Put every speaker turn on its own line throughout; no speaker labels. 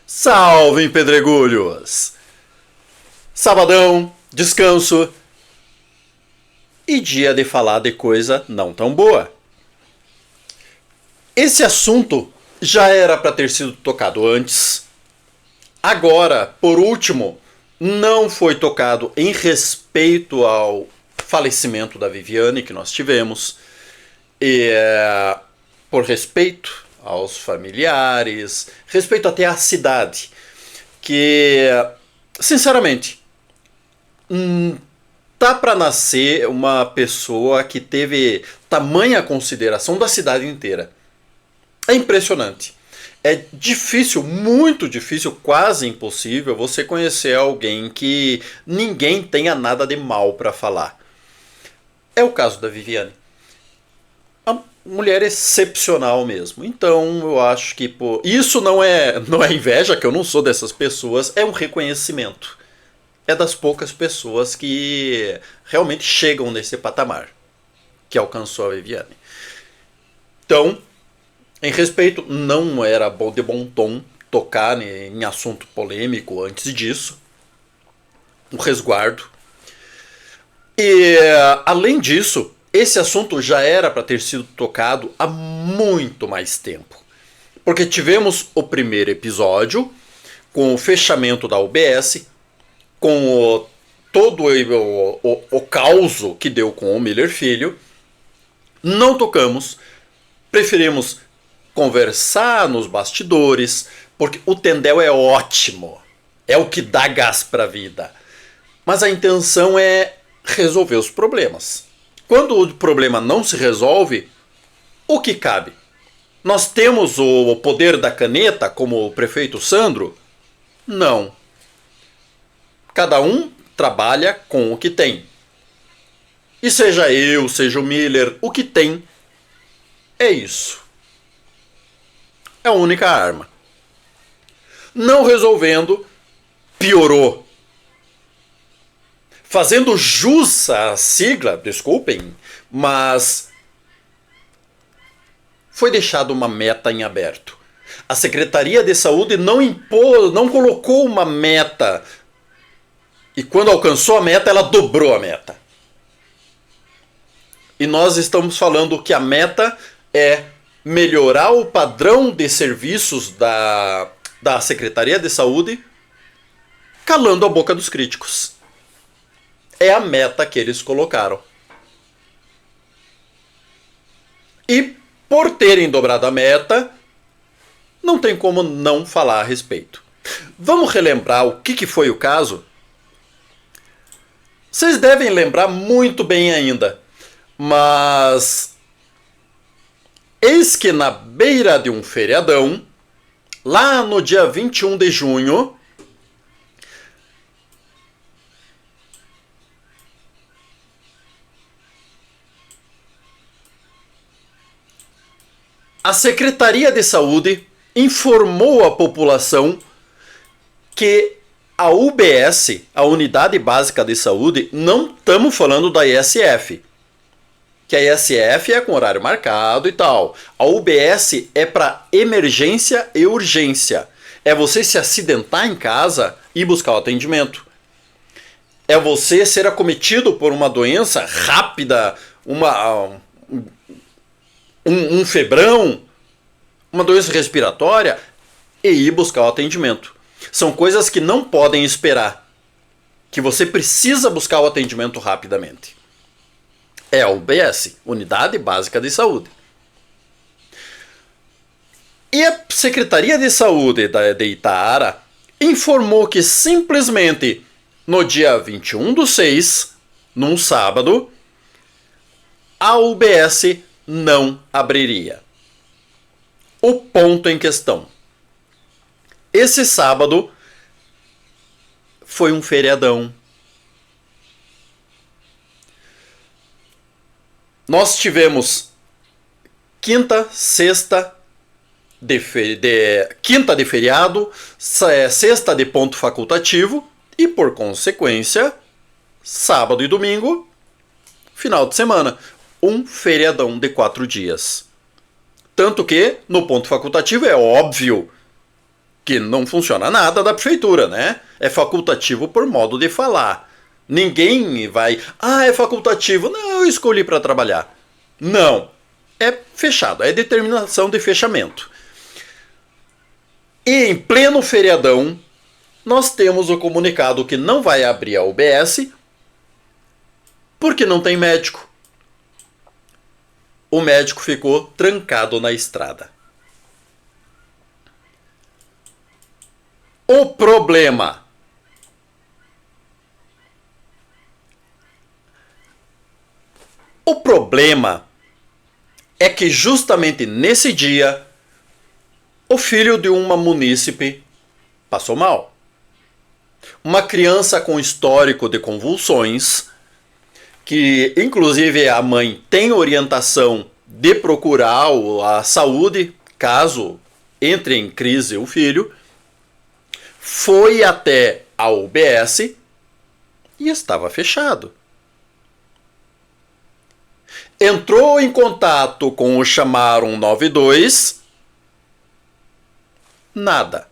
Salve, pedregulhos! Sabadão, descanso e dia de falar de coisa não tão boa. Esse assunto já era para ter sido tocado antes. Agora, por último, não foi tocado em respeito ao falecimento da Viviane que nós tivemos. E por respeito aos familiares, respeito até à cidade, que, sinceramente, tá para nascer uma pessoa que teve tamanha consideração da cidade inteira. É impressionante. É difícil, muito difícil, quase impossível você conhecer alguém que ninguém tenha nada de mal para falar. É o caso da Viviane. Uma mulher excepcional mesmo. Então eu acho que isso não é inveja, que eu não sou dessas pessoas, é um reconhecimento. É das poucas pessoas que realmente chegam nesse patamar que alcançou a Viviane. Então, em respeito, não era de bom tom tocar em assunto polêmico antes disso. Um resguardo. E, além disso, esse assunto já era para ter sido tocado há muito mais tempo. Porque tivemos o primeiro episódio, com o fechamento da UBS, com todo o caos que deu com o Miller Filho. Não tocamos, preferimos conversar nos bastidores, porque o Tendel é ótimo, é o que dá gás para a vida. Mas a intenção é resolver os problemas. Quando o problema não se resolve, o que cabe? Nós temos o poder da caneta, como o prefeito Sandro? Não. Cada um trabalha com o que tem. E seja eu, seja o Miller, o que tem é isso. É a única arma. Não resolvendo, piorou. Fazendo jus à sigla, desculpem, mas foi deixada uma meta em aberto. A Secretaria de Saúde não colocou uma meta. E quando alcançou a meta, ela dobrou a meta. E nós estamos falando que a meta é melhorar o padrão de serviços da Secretaria de Saúde, calando a boca dos críticos. É a meta que eles colocaram. E por terem dobrado a meta, não tem como não falar a respeito. Vamos relembrar o que foi o caso? Vocês devem lembrar muito bem ainda, mas eis que na beira de um feriadão, lá no dia 21 de junho, a Secretaria de Saúde informou a população que a UBS, a Unidade Básica de Saúde, não estamos falando da ISF. Que a ISF é com horário marcado e tal. A UBS é para emergência e urgência. É você se acidentar em casa e buscar o atendimento. É você ser acometido por uma doença rápida, um febrão, uma doença respiratória e ir buscar o atendimento. São coisas que não podem esperar, que você precisa buscar o atendimento rapidamente. É a UBS, Unidade Básica de Saúde. E a Secretaria de Saúde de Itaara informou que simplesmente no dia 21/6, num sábado, a UBS não abriria. O ponto em questão. Esse sábado foi um feriadão. Nós tivemos quinta de feriado, sexta de ponto facultativo e, por consequência, sábado e domingo, final de semana. Um feriadão de 4 dias. Tanto que, no ponto facultativo, é óbvio que não funciona nada da prefeitura, né? É facultativo por modo de falar. Ninguém vai, é facultativo, não, eu escolhi para trabalhar. Não, é fechado, é determinação de fechamento. E em pleno feriadão, nós temos o comunicado que não vai abrir a UBS porque não tem médico. O médico ficou trancado na estrada. O problema é que justamente nesse dia o filho de uma munícipe passou mal. Uma criança com histórico de convulsões, que inclusive a mãe tem orientação de procurar a saúde caso entre em crise o filho, foi até a UBS e estava fechado. Entrou em contato com o chamar 192, nada.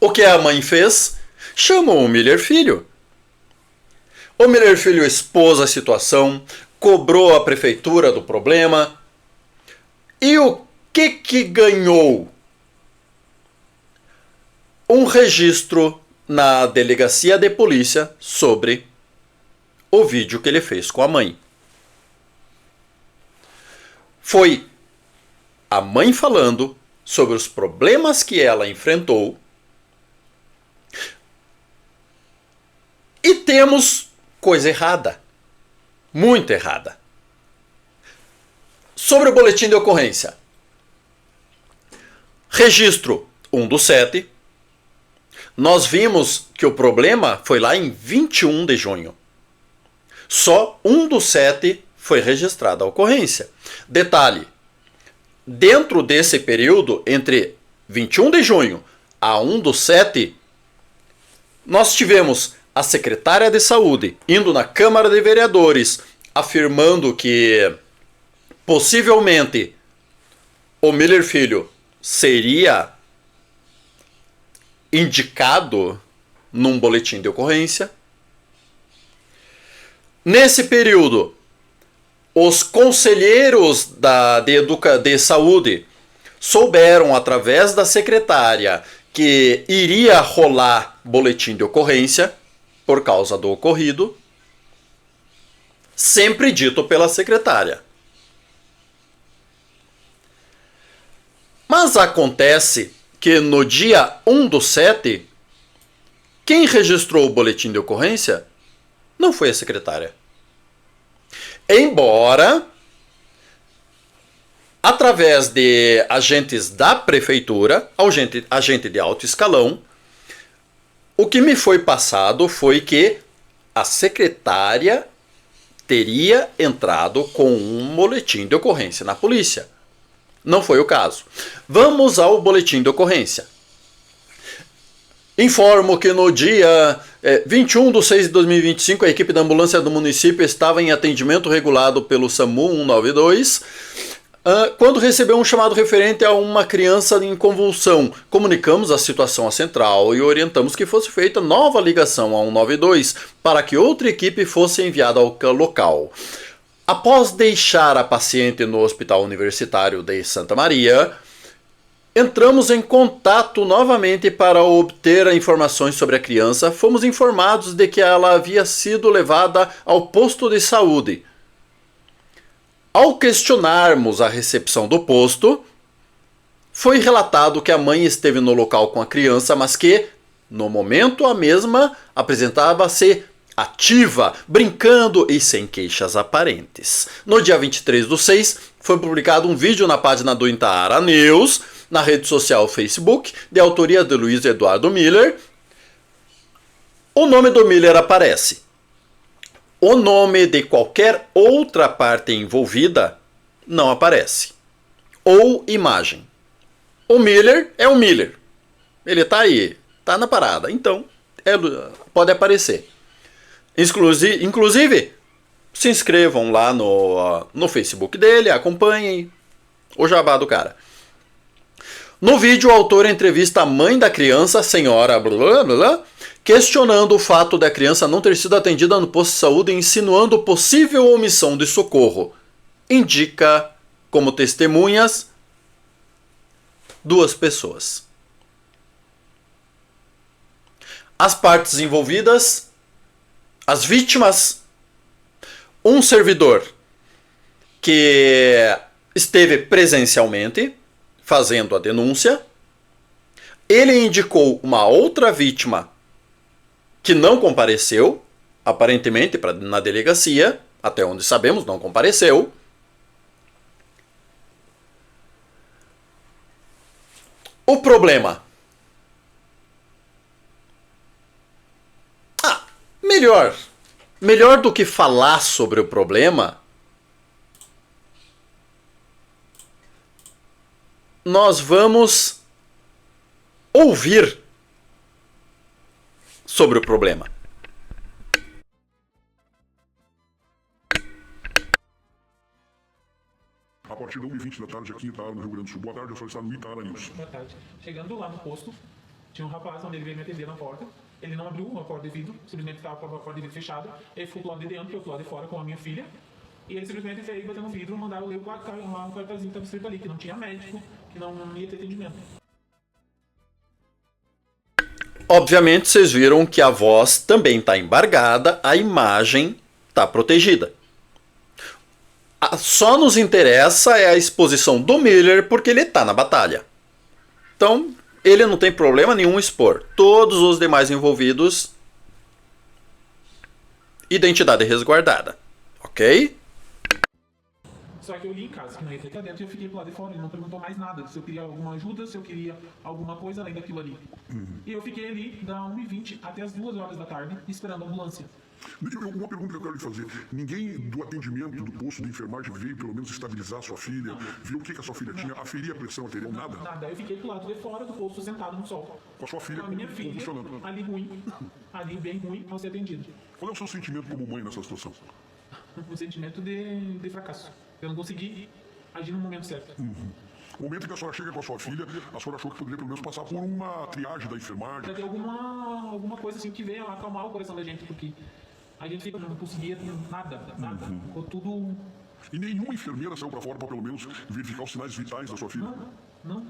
O que a mãe fez? Chamou o Miller Filho. O Miller Filho expôs a situação, cobrou a prefeitura do problema. E o que ganhou? Um registro na delegacia de polícia sobre o vídeo que ele fez com a mãe. Foi a mãe falando sobre os problemas que ela enfrentou. E temos coisa errada. Muito errada. Sobre o boletim de ocorrência. Registro 1/7. Nós vimos que o problema foi lá em 21 de junho. Só 1/7 foi registrada a ocorrência. Detalhe, dentro desse período, entre 21 de junho a 1/7, nós tivemos a secretária de saúde indo na Câmara de Vereadores afirmando que possivelmente o Miller Filho seria indicado num boletim de ocorrência. Nesse período, os conselheiros de saúde souberam, através da secretária, que iria rolar boletim de ocorrência por causa do ocorrido, sempre dito pela secretária. Mas acontece que no dia 1/7, quem registrou o boletim de ocorrência não foi a secretária. Embora, através de agentes da prefeitura, agente de alto escalão, o que me foi passado foi que a secretária teria entrado com um boletim de ocorrência na polícia. Não foi o caso. Vamos ao boletim de ocorrência. Informo que no dia 21/6/2025, a equipe da ambulância do município estava em atendimento regulado pelo SAMU 192, quando recebeu um chamado referente a uma criança em convulsão. Comunicamos a situação à central e orientamos que fosse feita nova ligação a 192 para que outra equipe fosse enviada ao local. Após deixar a paciente no Hospital Universitário de Santa Maria, entramos em contato novamente para obter informações sobre a criança. Fomos informados de que ela havia sido levada ao posto de saúde. Ao questionarmos a recepção do posto, foi relatado que a mãe esteve no local com a criança, mas que, no momento, a mesma apresentava-se ativa, brincando e sem queixas aparentes. No dia 23/6, foi publicado um vídeo na página do Itaara News, na rede social Facebook, de autoria de Luiz Eduardo Miller. O nome do Miller aparece. O nome de qualquer outra parte envolvida não aparece. Ou imagem. O Miller é o Miller. Ele está aí, está na parada. Então, pode aparecer. Inclusive, se inscrevam lá no Facebook dele, acompanhem o jabá do cara. No vídeo, o autor entrevista a mãe da criança, a senhora blá, blá, blá, questionando o fato da criança não ter sido atendida no posto de saúde e insinuando possível omissão de socorro. Indica como testemunhas 2 pessoas. As partes envolvidas, as vítimas, um servidor que esteve presencialmente fazendo a denúncia. Ele indicou uma outra vítima que não compareceu, aparentemente na delegacia, até onde sabemos, não compareceu. O problema. Melhor do que falar sobre o problema, nós vamos ouvir sobre o problema.
A partir da 1h20 da tarde aqui em Itaara, no Rio Grande do Sul. Boa tarde, eu sou está no Itaara News.
Boa tarde. Chegando lá no posto, tinha um rapaz onde ele veio me atender na porta. Ele não abriu a porta de vidro, simplesmente estava com a porta de vidro fechada. Ele ficou do lado de dentro, eu do lado de fora com a minha filha. E ele simplesmente veio bater no vidro e mandar eu ler um cartazinho que estava escrito ali, que não tinha médico, que não ia ter atendimento.
Obviamente, vocês viram que a voz também está embargada, a imagem está protegida. Só nos interessa é a exposição do Miller porque ele está na batalha. Então, ele não tem problema nenhum expor. Todos os demais envolvidos, identidade resguardada. Ok?
Só que eu li em casa, que não ia ter dentro, e eu fiquei pro lado de fora. Ele não perguntou mais nada, se eu queria alguma ajuda, se eu queria alguma coisa além daquilo ali. E eu fiquei ali da 1h20 até as 2 horas da tarde, esperando a ambulância.
Uma pergunta que eu quero lhe fazer. Ninguém do atendimento do posto de enfermagem veio pelo menos estabilizar a sua filha, viu o que a sua filha tinha, aferir a pressão arterial, nada?
Nada, eu fiquei pro lado de fora do posto, sentado no sol.
Com a sua filha
Com a minha filha,
convulsionando.
ali ruim, ali bem ruim, ao ser atendido.
Qual é o seu sentimento como mãe nessa situação?
Um sentimento de fracasso. Eu não consegui agir no momento certo.
No momento em que a senhora chega com a sua filha, a senhora achou que poderia pelo menos passar por uma triagem da enfermagem.
Pra ter alguma coisa assim que venha acalmar o coração da gente, porque a gente não conseguia nada. Ficou tudo...
E nenhuma enfermeira saiu para fora para pelo menos verificar os sinais vitais da sua filha?
Não,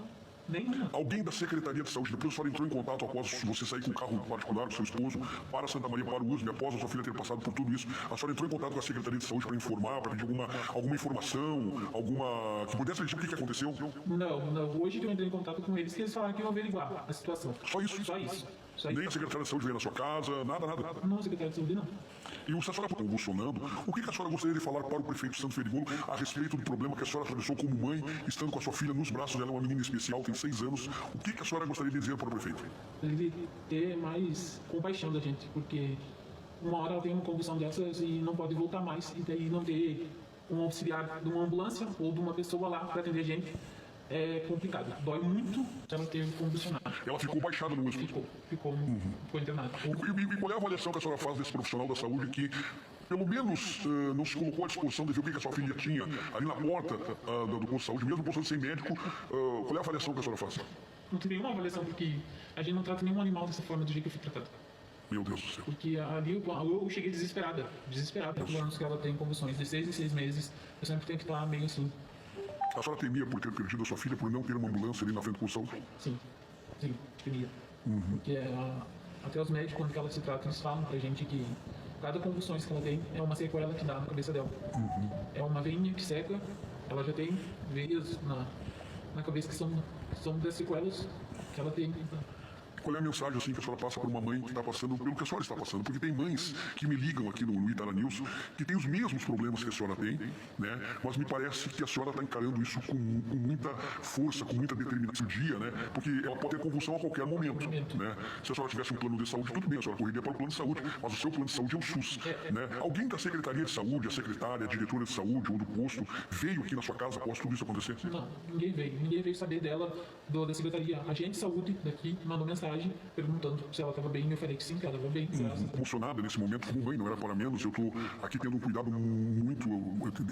nenhuma.
Alguém da Secretaria de Saúde, depois a senhora entrou em contato após você sair com o carro particular do seu esposo para Santa Maria, para o USP, após a sua filha ter passado por tudo isso, a senhora entrou em contato com a Secretaria de Saúde para informar, para pedir alguma informação, que pudesse dizer o que aconteceu?
Não. Hoje que eu entrei em contato com eles, que eles falaram que iam averiguar a situação.
Só isso?
Só isso.
Nem a Secretaria de Saúde veio na sua casa, nada?
Não, Secretaria de Saúde não.
E se a senhora está convulsionando, o que a senhora gostaria de falar para o prefeito Santos Feligolo a respeito do problema que a senhora atravessou como mãe, estando com a sua filha nos braços dela, uma menina especial, tem 6 anos, o que a senhora gostaria de dizer para o prefeito?
Ele ter mais compaixão da gente, porque uma hora ela tem uma convulsão dessas e não pode voltar mais, e daí não ter um auxiliar de uma ambulância ou de uma pessoa lá para atender a gente é complicado. Dói muito ela ter convulsionado.
Ela ficou baixada no hospital?
Ficou internada.
E qual é a avaliação que a senhora faz desse profissional da saúde que pelo menos não se colocou à disposição de ver o que a sua filha tinha ali na porta do posto de saúde, mesmo posto sem médico? Qual é a avaliação que a senhora faz?
Não tem nenhuma avaliação, porque a gente não trata nenhum animal dessa forma, do jeito que eu fui tratado.
Meu Deus do céu.
Porque ali eu cheguei desesperada. Por anos que ela tem convulsões, de 6 em 6 meses, eu sempre tenho que estar meio assim.
A senhora temia por ter perdido a sua filha, por não ter uma ambulância ali na frente do posto de saúde?
Sim, temia. Porque até os médicos, quando ela se trata, eles falam pra gente que cada convulsões que ela tem é uma sequela que dá na cabeça dela. É uma veinha que seca, ela já tem veias na cabeça que são das sequelas que ela tem.
Qual é a mensagem assim que a senhora passa para uma mãe que está passando pelo que a senhora está passando? Porque tem mães que me ligam aqui no Itaara News que tem os mesmos problemas que a senhora tem, né? Mas me parece que a senhora está encarando isso com muita força, com muita determinação dia, né? Porque ela pode ter convulsão a qualquer momento, né? Se a senhora tivesse um plano de saúde, tudo bem, a senhora correria para o plano de saúde, mas o seu plano de saúde é o SUS, né? Alguém da Secretaria de Saúde, a secretária, a diretora de saúde ou do posto, veio aqui na sua casa após tudo isso acontecer?
Não, ninguém veio saber dela, da secretaria. A agente de saúde daqui mandou mensagem mensagem perguntando se ela estava bem, eu falei que sim, que ela estava bem, graças a Deus.
Emocionada nesse momento, como mãe, não era para menos. Eu estou aqui tendo um cuidado muito.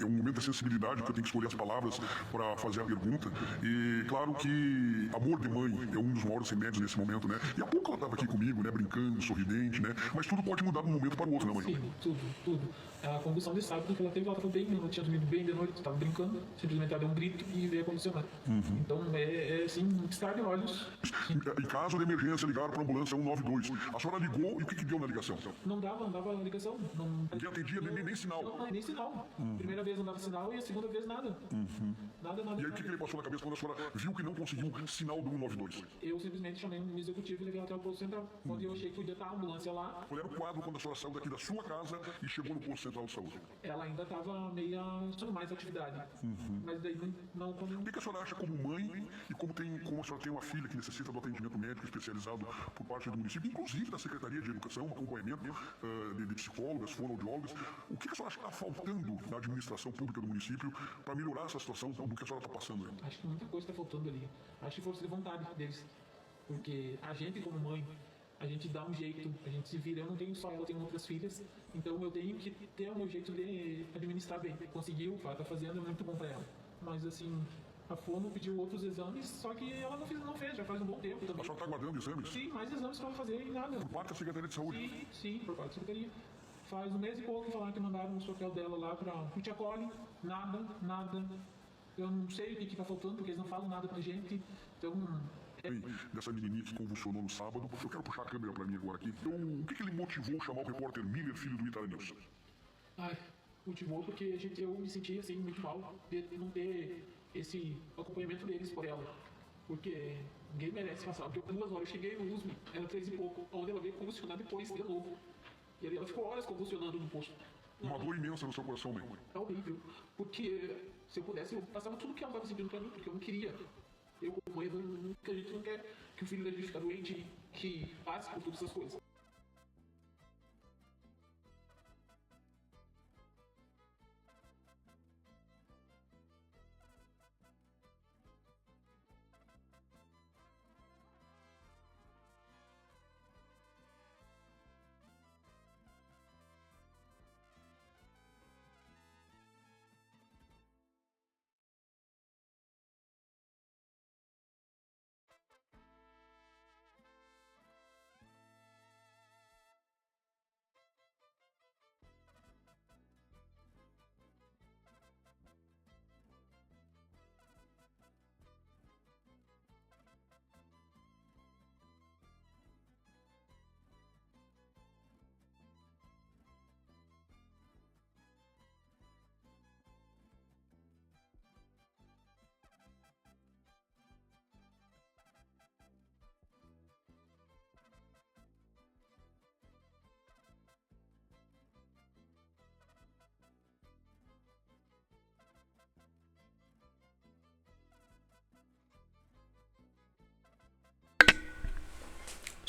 É um momento de sensibilidade que eu tenho que escolher as palavras para fazer a pergunta. E claro que amor de mãe é um dos maiores remédios nesse momento, né? E há pouco ela estava aqui comigo, né? Brincando, sorridente, né? Mas tudo pode mudar de um momento para o outro, né, mãe?
Sim, tudo. A condução de sábado que ela teve, ela estava bem, ela tinha dormido bem de noite, estava brincando, simplesmente ela deu um grito e veio a condicionar. Então é assim, um piscar de olhos.
Em caso de emergência, ligaram para a ambulância 192. A senhora ligou e o que deu na ligação?
Não dava ligação.
Ninguém atendia, nem sinal.
Não, nem sinal. Primeira vez não dava sinal e a segunda vez nada. Nada.
E aí o que ele passou na cabeça quando a senhora viu que não conseguiu sinal do 192?
Eu simplesmente chamei um executivo e levei ela até o posto central. Quando eu achei que podia estar a ambulância lá,
Qual era o quadro quando a senhora saiu daqui da sua casa e chegou no posto central de saúde?
ela ainda estava meio achando mais atividade. Mas daí não quando...
O que a senhora acha como mãe e como a senhora tem uma filha que necessita do atendimento médico especializado por parte do município, inclusive da Secretaria de Educação, um acompanhamento de psicólogas, fonoaudiólogas, o que a senhora acha que está faltando na administração pública do município para melhorar essa situação do que a senhora está passando aí?
Acho que muita coisa está faltando ali. Acho que força de vontade deles. Porque a gente como mãe, a gente dá um jeito, a gente se vira. Eu não tenho só ela, eu tenho outras filhas. Então eu tenho que ter o meu jeito de administrar bem. Conseguiu, o que ela está fazendo é muito bom para ela. Mas assim, a Fono pediu outros exames, só que ela não fez, já faz um bom tempo
A
também.
senhora está aguardando exames?
Sim, mais exames para ela fazer e nada.
Por parte da Secretaria de Saúde?
Sim, por parte da secretaria. Faz um mês e pouco que falaram que mandaram o papel dela lá para o Tia Cole. Nada. Eu não sei o que está faltando, porque eles não falam nada pra gente. Então,
Dessa menininha que convulsionou no sábado. Eu quero puxar a câmera para mim agora aqui. O que ele motivou chamar o repórter Miller, filho do Itara News?
motivou porque eu me sentia assim muito mal de não ter esse acompanhamento deles por ela. Porque ninguém merece passar. Porque 2 horas eu cheguei no USP, era 3 e pouco, onde ela veio convulsionar depois de novo. E ali ela ficou horas convulsionando no posto.
Uma dor imensa no seu coração, mãe.
É horrível. Porque se eu pudesse, eu passava tudo que ela estava sentindo pra mim, porque eu não queria. Eu, como mãe, a gente não quer que o filho da gente fique doente, que passe por todas essas coisas.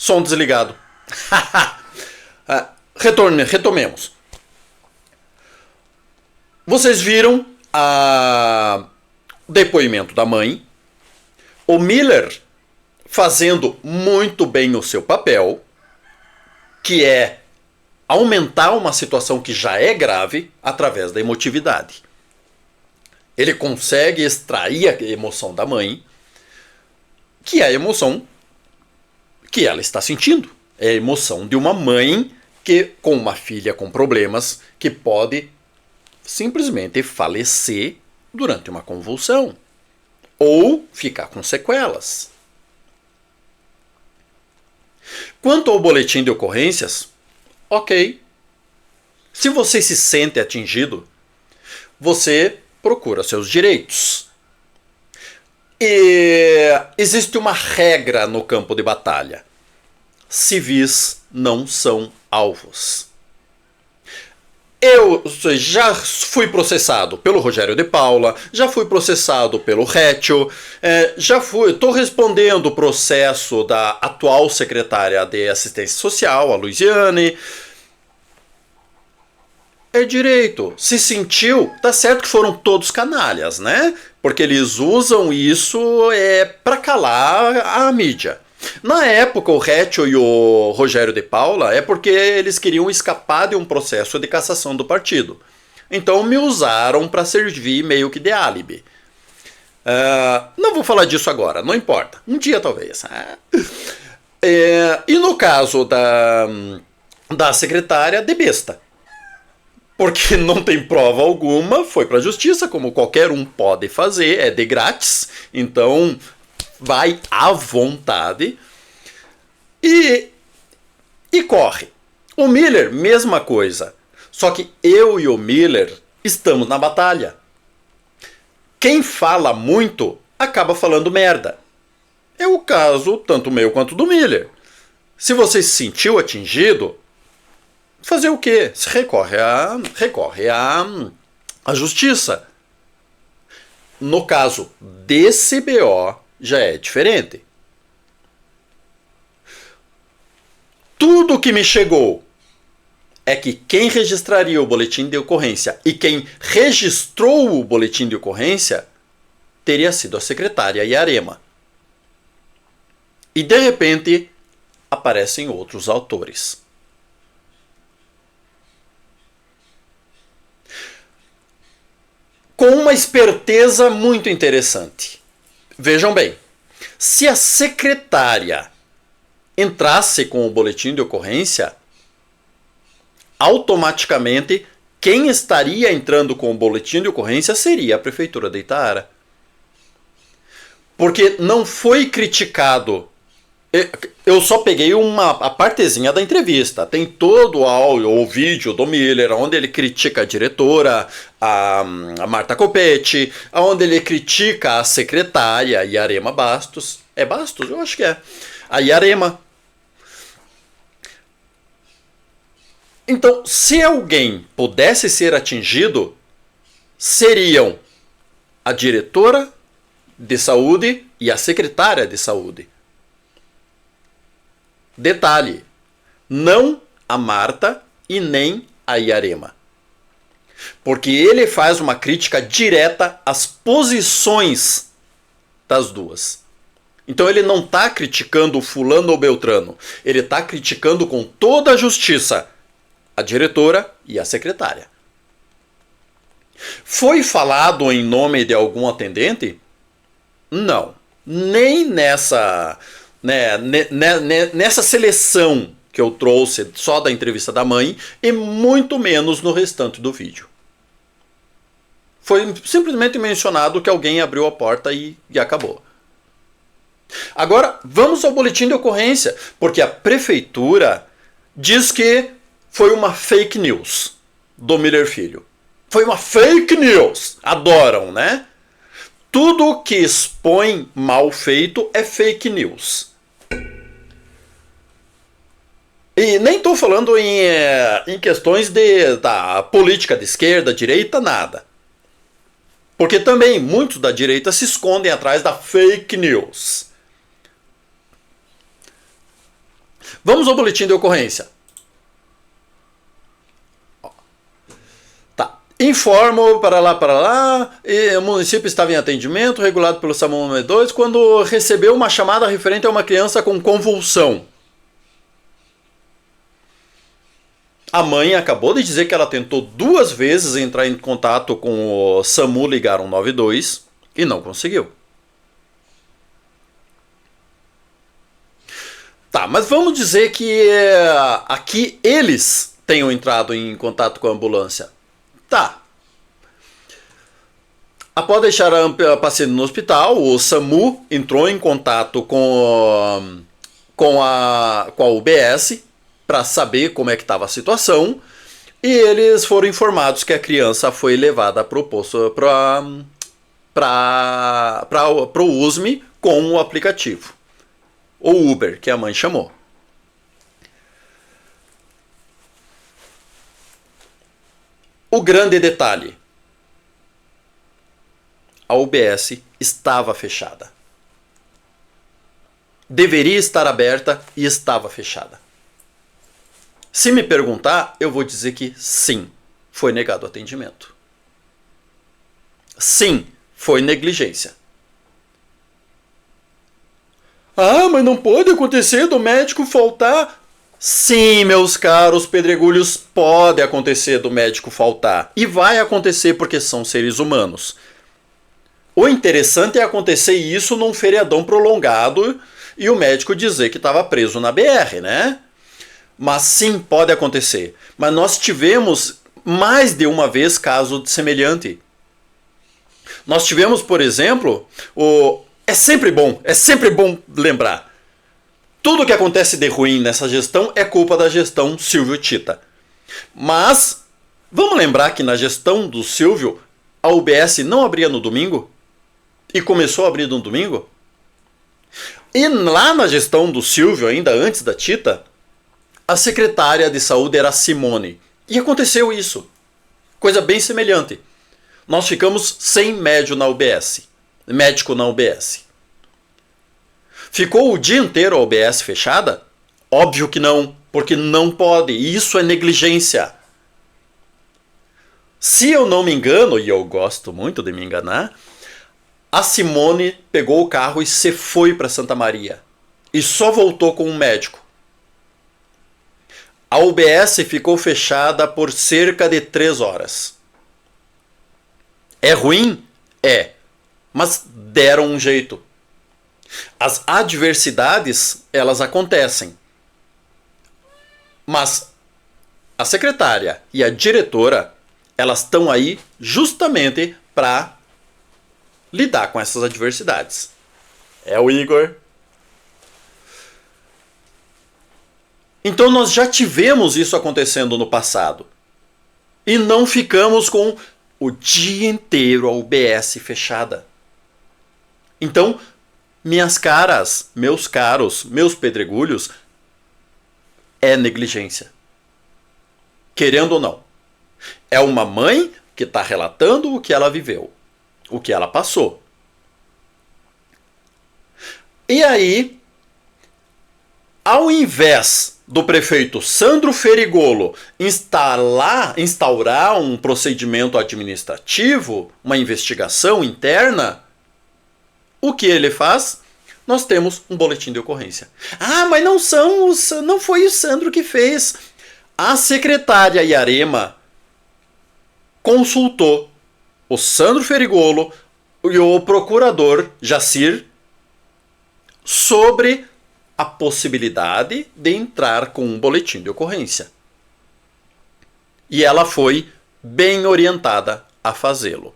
Som desligado. Retomemos. Vocês viram o depoimento da mãe. O Miller fazendo muito bem o seu papel, que é aumentar uma situação que já é grave através da emotividade. Ele consegue extrair a emoção da mãe, que é a emoção que ela está sentindo. É a emoção de uma mãe que, com uma filha com problemas, que pode simplesmente falecer durante uma convulsão ou ficar com sequelas. Quanto ao boletim de ocorrências, ok. Se você se sente atingido, você procura seus direitos. E existe uma regra no campo de batalha. Civis não são alvos. Eu já fui processado pelo Rogério de Paula, já fui processado pelo Rétio, estou respondendo o processo da atual secretária de Assistência Social, a Luiziane. É direito. Se sentiu, tá certo que foram todos canalhas, né? Porque eles usam isso para calar a mídia. Na época, o Rétio e o Rogério de Paula é porque eles queriam escapar de um processo de cassação do partido. Então me usaram para servir meio que de álibi. Não vou falar disso agora, não importa. Um dia talvez. E no caso da secretária, de besta. Porque não tem prova alguma, foi para a justiça, como qualquer um pode fazer, é de grátis. Então vai à vontade. E corre. O Miller, mesma coisa. Só que eu e o Miller estamos na batalha. Quem fala muito acaba falando merda. É o caso tanto meu quanto do Miller. Se você se sentiu atingido, fazer o quê? Se recorre à justiça. No caso desse BO, já é diferente. Tudo que me chegou é que quem registraria o boletim de ocorrência e quem registrou o boletim de ocorrência teria sido a secretária Yarema. E de repente aparecem outros autores. Com uma esperteza muito interessante. Vejam bem, se a secretária entrasse com o boletim de ocorrência, automaticamente quem estaria entrando com o boletim de ocorrência seria a Prefeitura de Itaara. Porque não foi criticado. Eu só peguei a partezinha da entrevista. Tem todo o vídeo do Miller, onde ele critica a diretora, a Marta Coppetti, onde ele critica a secretária Yarema Bastos. É Bastos? Eu acho que é. A Yarema. Então, se alguém pudesse ser atingido, seriam a diretora de saúde e a secretária de saúde. Detalhe, não a Marta e nem a Yarema. Porque ele faz uma crítica direta às posições das duas. Então ele não está criticando o fulano ou beltrano. Ele está criticando com toda a justiça a diretora e a secretária. Foi falado em nome de algum atendente? Não. Nem nessa seleção que eu trouxe só da entrevista da mãe, e muito menos no restante do vídeo. Foi simplesmente mencionado que alguém abriu a porta e acabou. Agora, vamos ao boletim de ocorrência, porque a prefeitura diz que foi uma fake news do Miller Filho. Foi uma fake news. Adoram, né? Tudo que expõe mal feito é fake news. E nem estou falando em questões da política de esquerda, direita, nada. Porque também muitos da direita se escondem atrás da fake news. Vamos ao boletim de ocorrência. Informo para lá, e o município estava em atendimento, regulado pelo SAMU 92, quando recebeu uma chamada referente a uma criança com convulsão. A mãe acabou de dizer que ela tentou 2 vezes entrar em contato com o SAMU ligar 192 e não conseguiu. Tá, mas vamos dizer que aqui eles tenham entrado em contato com a ambulância. Tá. Após deixar a paciente no hospital, o SAMU entrou em contato com a UBS para saber como é que estava a situação, e eles foram informados que a criança foi levada para o USME com o aplicativo, ou Uber, que a mãe chamou. O grande detalhe: a UBS estava fechada. Deveria estar aberta e estava fechada. Se me perguntar, eu vou dizer que sim, foi negado o atendimento. Sim, foi negligência. Ah, mas não pode acontecer do médico faltar. Sim, meus caros pedregulhos, pode acontecer do médico faltar. E vai acontecer porque são seres humanos. O interessante é acontecer isso num feriadão prolongado e o médico dizer que estava preso na BR, né? Mas sim, pode acontecer. Mas nós tivemos mais de uma vez caso semelhante. Nós tivemos, por exemplo, é sempre bom lembrar. Tudo que acontece de ruim nessa gestão é culpa da gestão Silvio Tita. Mas vamos lembrar que na gestão do Silvio, a UBS não abria no domingo? E começou a abrir no domingo? E lá na gestão do Silvio, ainda antes da Tita, a secretária de saúde era a Simone. E aconteceu isso. Coisa bem semelhante. Nós ficamos sem médico na UBS. Ficou o dia inteiro a UBS fechada? Óbvio que não, porque não pode. E isso é negligência. Se eu não me engano, e eu gosto muito de me enganar, a Simone pegou o carro e se foi para Santa Maria. E só voltou com um médico. A UBS ficou fechada por cerca de 3 horas. É ruim? É. Mas deram um jeito. As adversidades, elas acontecem. Mas a secretária e a diretora, elas estão aí justamente para lidar com essas adversidades. É o Igor. Então nós já tivemos isso acontecendo no passado. E não ficamos com o dia inteiro a UBS fechada. Então, minhas caras, meus caros, meus pedregulhos, é negligência. Querendo ou não. É uma mãe que está relatando o que ela viveu, o que ela passou. E aí, ao invés do prefeito Sandro Ferigolo instaurar um procedimento administrativo, uma investigação interna, o que ele faz? Nós temos um boletim de ocorrência. Ah, mas não foi o Sandro que fez. A secretária Yarema consultou o Sandro Ferigolo e o procurador Jacir sobre a possibilidade de entrar com um boletim de ocorrência. E ela foi bem orientada a fazê-lo.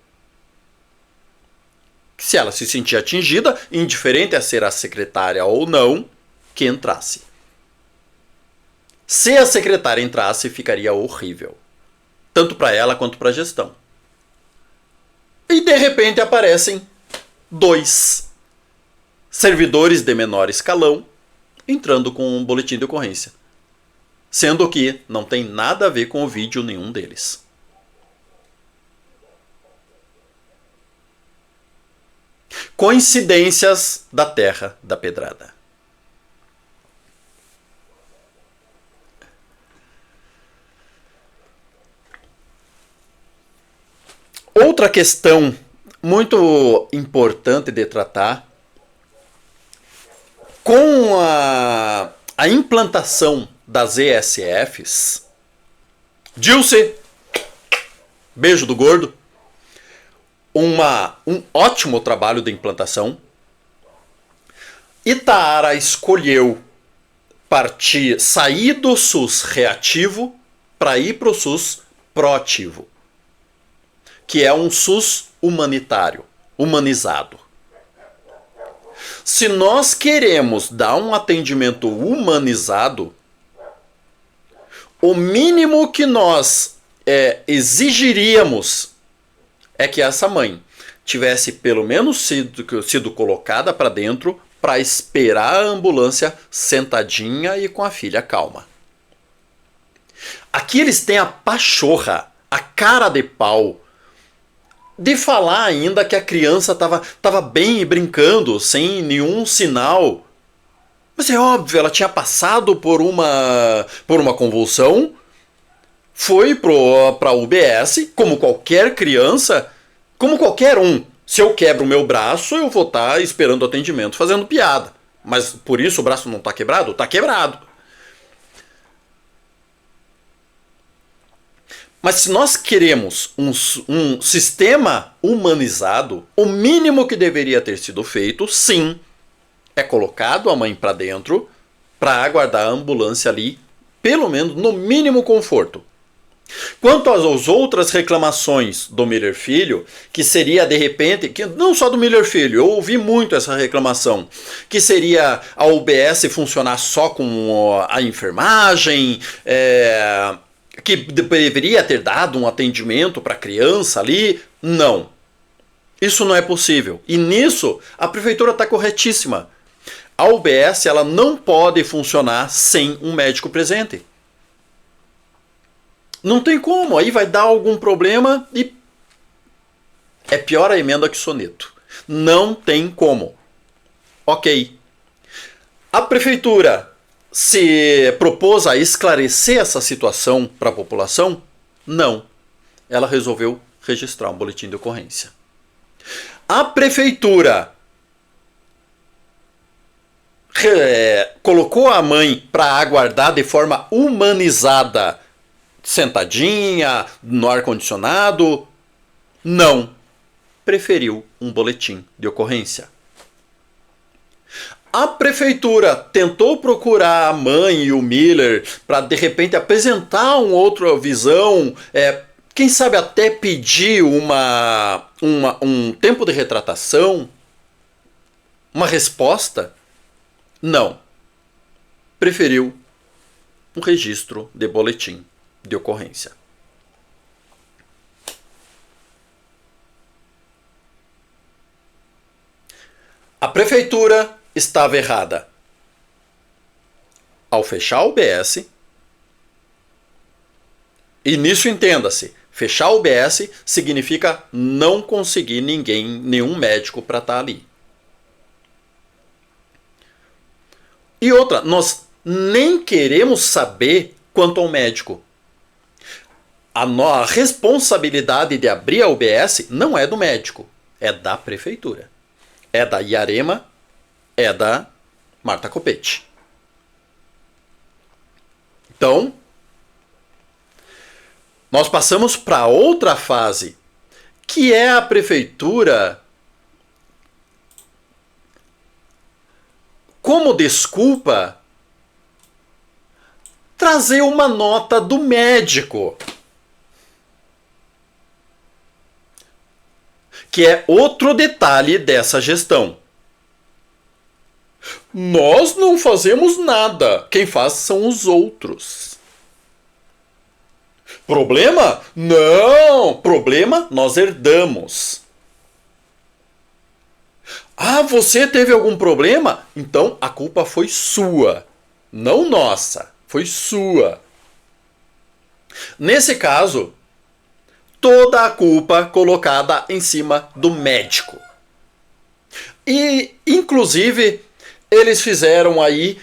Se ela se sentia atingida, indiferente a ser a secretária ou não, que entrasse. Se a secretária entrasse, ficaria horrível. Tanto para ela quanto para a gestão. E de repente aparecem 2 servidores de menor escalão entrando com um boletim de ocorrência. Sendo que não tem nada a ver com o vídeo nenhum deles. Coincidências da Terra da Pedrada. Outra questão muito importante de tratar, com a implantação das ESFs, Dilce, beijo do gordo, um ótimo trabalho de implantação. Itaara escolheu sair do SUS reativo para ir para o SUS proativo, que é um SUS humanitário, humanizado. Se nós queremos dar um atendimento humanizado, o mínimo que nós exigiríamos é que essa mãe tivesse pelo menos sido colocada para dentro para esperar a ambulância sentadinha e com a filha calma. Aqui eles têm a pachorra, a cara de pau, de falar ainda que a criança estava bem e brincando, sem nenhum sinal. Mas é óbvio, ela tinha passado por uma convulsão, foi para a UBS, como qualquer criança, como qualquer um. Se eu quebro o meu braço, eu vou estar esperando atendimento, fazendo piada. Mas por isso o braço não está quebrado? Está quebrado. Mas se nós queremos um sistema humanizado, o mínimo que deveria ter sido feito, sim, é colocado a mãe para dentro para aguardar a ambulância ali, pelo menos no mínimo conforto. Quanto às outras reclamações do Miller Filho, que seria de repente, que não só do Miller Filho, eu ouvi muito essa reclamação, que seria a UBS funcionar só com a enfermagem, que deveria ter dado um atendimento para a criança ali. Não. Isso não é possível. E nisso a prefeitura está corretíssima. A UBS ela não pode funcionar sem um médico presente. Não tem como, aí vai dar algum problema e é pior a emenda que soneto. Não tem como. Ok. A prefeitura se propôs a esclarecer essa situação para a população? Não. Ela resolveu registrar um boletim de ocorrência. A prefeitura colocou a mãe para aguardar de forma humanizada, sentadinha, no ar-condicionado? Não. Preferiu um boletim de ocorrência. A prefeitura tentou procurar a mãe e o Miller para de repente apresentar uma outra visão, quem sabe até pedir um tempo de retratação, uma resposta? Não. Preferiu um registro de boletim de ocorrência. A prefeitura estava errada ao fechar a UBS, e nisso entenda-se, fechar a UBS significa não conseguir nenhum médico para estar ali. E outra, nós nem queremos saber quanto ao médico. A responsabilidade de abrir a UBS não é do médico, é da prefeitura. É da Iarema, é da Marta Copete. Então, nós passamos para outra fase, que é a prefeitura, como desculpa, trazer uma nota do médico. Que é outro detalhe dessa gestão. Nós não fazemos nada. Quem faz são os outros. Problema? Não. Problema nós herdamos. Ah, você teve algum problema? Então a culpa foi sua. Não nossa. Foi sua. Nesse caso, toda a culpa colocada em cima do médico. E, inclusive, eles fizeram aí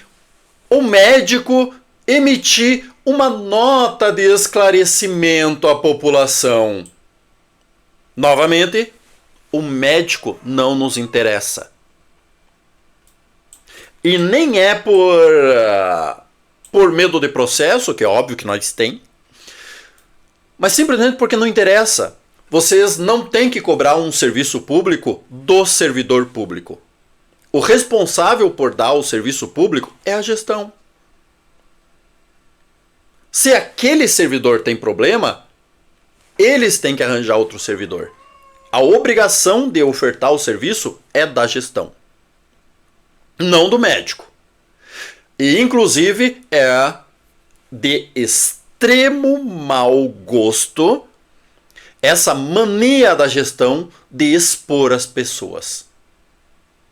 o médico emitir uma nota de esclarecimento à população. Novamente, o médico não nos interessa. E nem é por medo de processo, que é óbvio que nós temos, mas simplesmente porque não interessa. Vocês não têm que cobrar um serviço público do servidor público. O responsável por dar o serviço público é a gestão. Se aquele servidor tem problema, eles têm que arranjar outro servidor. A obrigação de ofertar o serviço é da gestão, não do médico. E, inclusive, é de extremo mau gosto essa mania da gestão de expor as pessoas.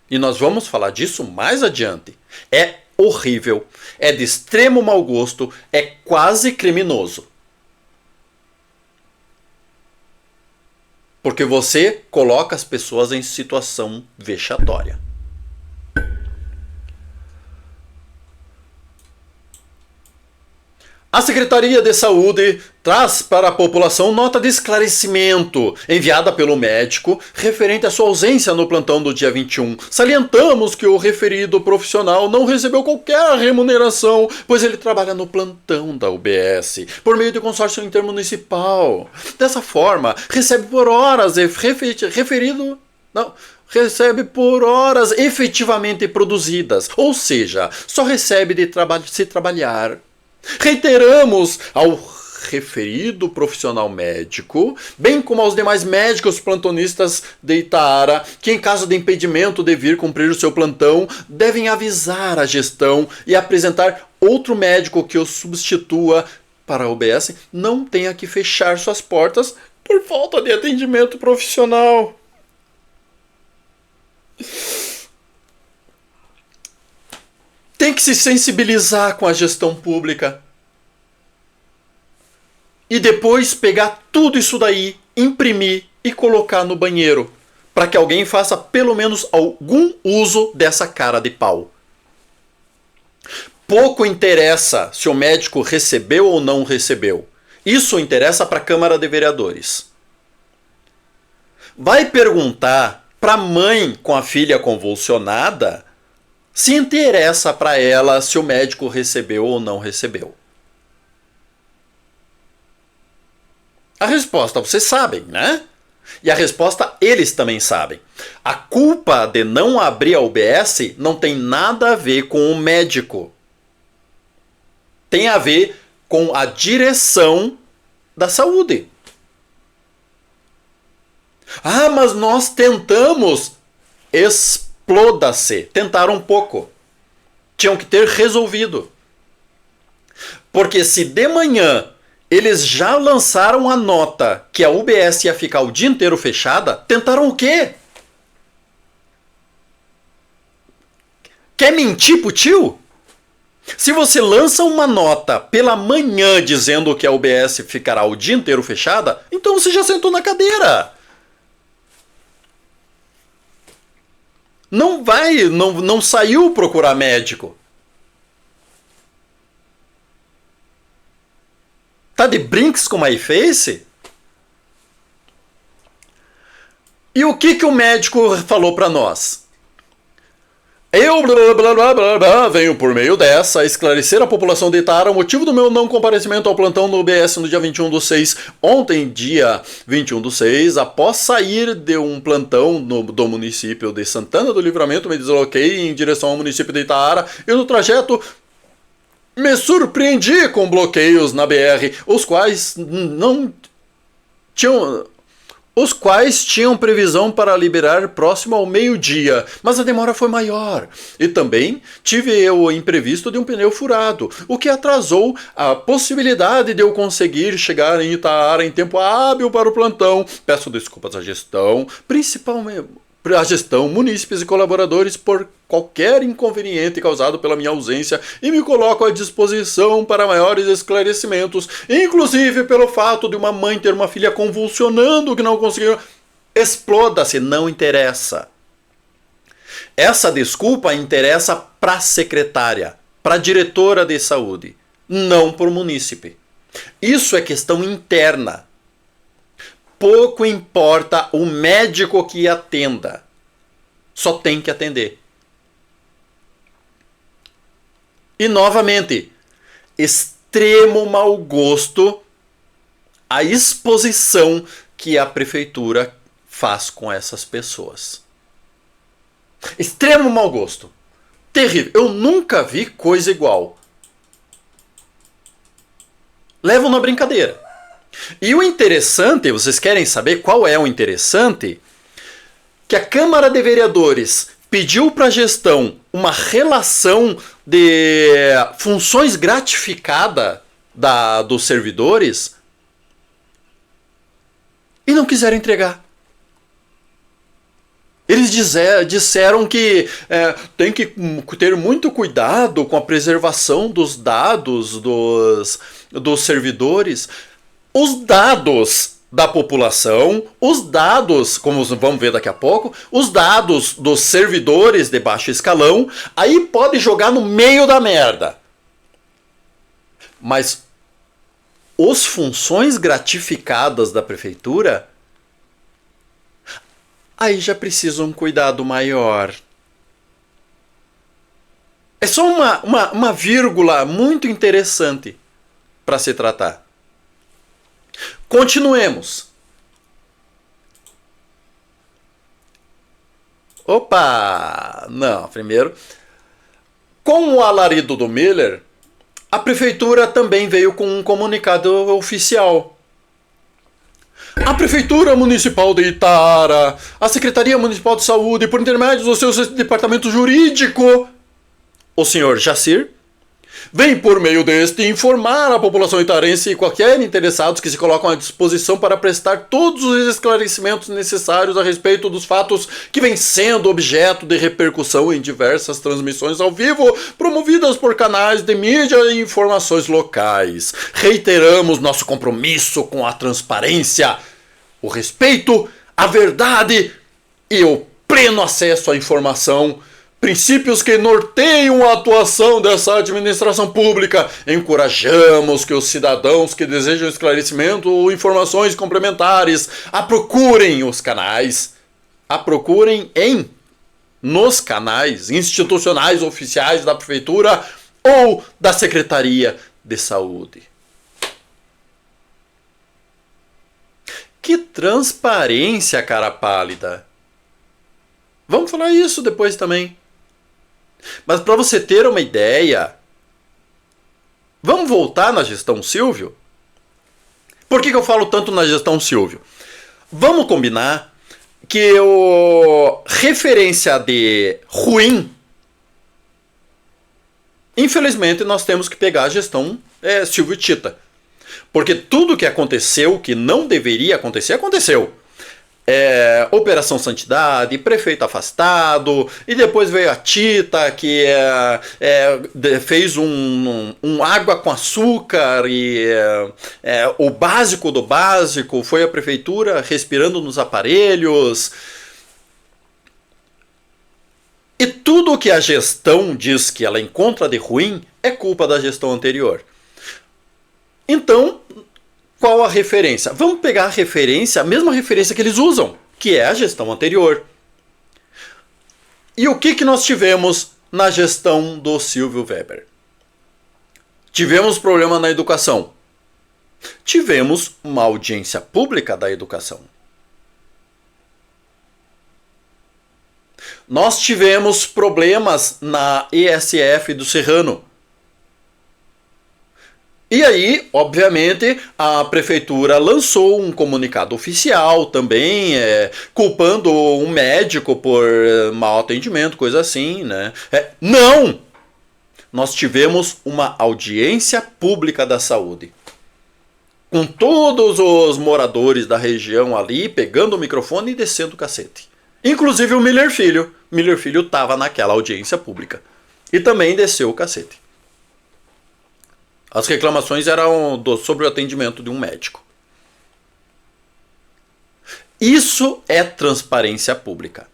E nós vamos falar disso mais adiante. É horrível, é de extremo mau gosto, é quase criminoso. Porque você coloca as pessoas em situação vexatória. A Secretaria de Saúde traz para a população nota de esclarecimento enviada pelo médico referente à sua ausência no plantão do dia 21. Salientamos que o referido profissional não recebeu qualquer remuneração, pois ele trabalha no plantão da UBS, por meio de consórcio intermunicipal. Dessa forma, recebe por horas recebe por horas efetivamente produzidas, ou seja, só recebe se trabalhar. Reiteramos ao referido profissional médico, bem como aos demais médicos plantonistas de Itaara, que em caso de impedimento de vir cumprir o seu plantão, devem avisar a gestão e apresentar outro médico que o substitua para a UBS não tenha que fechar suas portas por falta de atendimento profissional. Tem que se sensibilizar com a gestão pública. E depois pegar tudo isso daí, imprimir e colocar no banheiro. Para que alguém faça pelo menos algum uso dessa cara de pau. Pouco interessa se o médico recebeu ou não recebeu. Isso interessa para a Câmara de Vereadores. Vai perguntar para a mãe com a filha convulsionada se interessa para ela se o médico recebeu ou não recebeu. A resposta vocês sabem, né? E a resposta eles também sabem. A culpa de não abrir a UBS não tem nada a ver com o médico. Tem a ver com a direção da saúde. Ah, mas nós tentamos. Exploda-se. Tentaram um pouco. Tinham que ter resolvido. Porque se de manhã eles já lançaram a nota que a UBS ia ficar o dia inteiro fechada, tentaram o quê? Quer mentir pro tio? Se você lança uma nota pela manhã dizendo que a UBS ficará o dia inteiro fechada, então você já sentou na cadeira. Não saiu procurar médico. Tá de brinks com o MyFace? E o que o médico falou para nós? Eu, venho por meio dessa esclarecer a população de Itaara o motivo do meu não comparecimento ao plantão no UBS no dia 21/6. Ontem, dia 21/6, após sair de um plantão do município de Santana do Livramento, me desloquei em direção ao município de Itaara e no trajeto me surpreendi com bloqueios na BR, os quais tinham previsão para liberar próximo ao meio-dia, mas a demora foi maior. E também tive o imprevisto de um pneu furado, o que atrasou a possibilidade de eu conseguir chegar em Itaara em tempo hábil para o plantão. Peço desculpas à gestão, principalmente a gestão, munícipes e colaboradores por qualquer inconveniente causado pela minha ausência e me coloco à disposição para maiores esclarecimentos, inclusive pelo fato de uma mãe ter uma filha convulsionando que não conseguiu. Exploda-se, não interessa. Essa desculpa interessa para a secretária, para a diretora de saúde, não para o munícipe. Isso é questão interna. Pouco importa o médico que atenda. Só tem que atender. E novamente, extremo mau gosto a exposição que a prefeitura faz com essas pessoas. Extremo mau gosto. Terrível. Eu nunca vi coisa igual. Levam na brincadeira. E o interessante, vocês querem saber qual é o interessante? Que a Câmara de Vereadores pediu para a gestão uma relação de funções gratificada dos servidores e não quiseram entregar. Eles disseram que tem que ter muito cuidado com a preservação dos dados dos servidores. Os dados da população, os dados, como vamos ver daqui a pouco, os dados dos servidores de baixo escalão, aí pode jogar no meio da merda. Mas os funções gratificadas da prefeitura, aí já precisa um cuidado maior. É só uma vírgula muito interessante para se tratar. Continuemos. Opa! Não, primeiro. Com o alarido do Miller, a prefeitura também veio com um comunicado oficial. A Prefeitura Municipal de Itara, a Secretaria Municipal de Saúde, por intermédio do seu departamento jurídico, o senhor Jacir, vem por meio deste informar a população itarense e qualquer interessados que se colocam à disposição para prestar todos os esclarecimentos necessários a respeito dos fatos que vêm sendo objeto de repercussão em diversas transmissões ao vivo promovidas por canais de mídia e informações locais. Reiteramos nosso compromisso com a transparência, o respeito, a verdade e o pleno acesso à informação, princípios que norteiam a atuação dessa administração pública. Encorajamos que os cidadãos que desejam esclarecimento ou informações complementares procurem os canais, nos canais institucionais oficiais da Prefeitura ou da Secretaria de Saúde. Que transparência, cara pálida! Vamos falar isso depois também. Mas para você ter uma ideia, vamos voltar na gestão Silvio? Por que eu falo tanto na gestão Silvio? Vamos combinar que referência de ruim, infelizmente nós temos que pegar a gestão Silvio Tita. Porque tudo que aconteceu, que não deveria acontecer, aconteceu. Operação Santidade, prefeito afastado, e depois veio a Tita, que fez um água com açúcar, e o básico do básico, foi a prefeitura respirando nos aparelhos. E tudo que a gestão diz que ela encontra de ruim é culpa da gestão anterior. Então, qual a referência? Vamos pegar a referência, a mesma referência que eles usam, que é a gestão anterior. E o que nós tivemos na gestão do Silvio Weber? Tivemos problema na educação. Tivemos uma audiência pública da educação. Nós tivemos problemas na ESF do Serrano. E aí, obviamente, a prefeitura lançou um comunicado oficial também, culpando um médico por mau atendimento, coisa assim, né? Não! Nós tivemos uma audiência pública da saúde, com todos os moradores da região ali, pegando o microfone e descendo o cacete. Inclusive o Miller Filho. Miller Filho estava naquela audiência pública. E também desceu o cacete. As reclamações eram sobre o atendimento de um médico. Isso é transparência pública.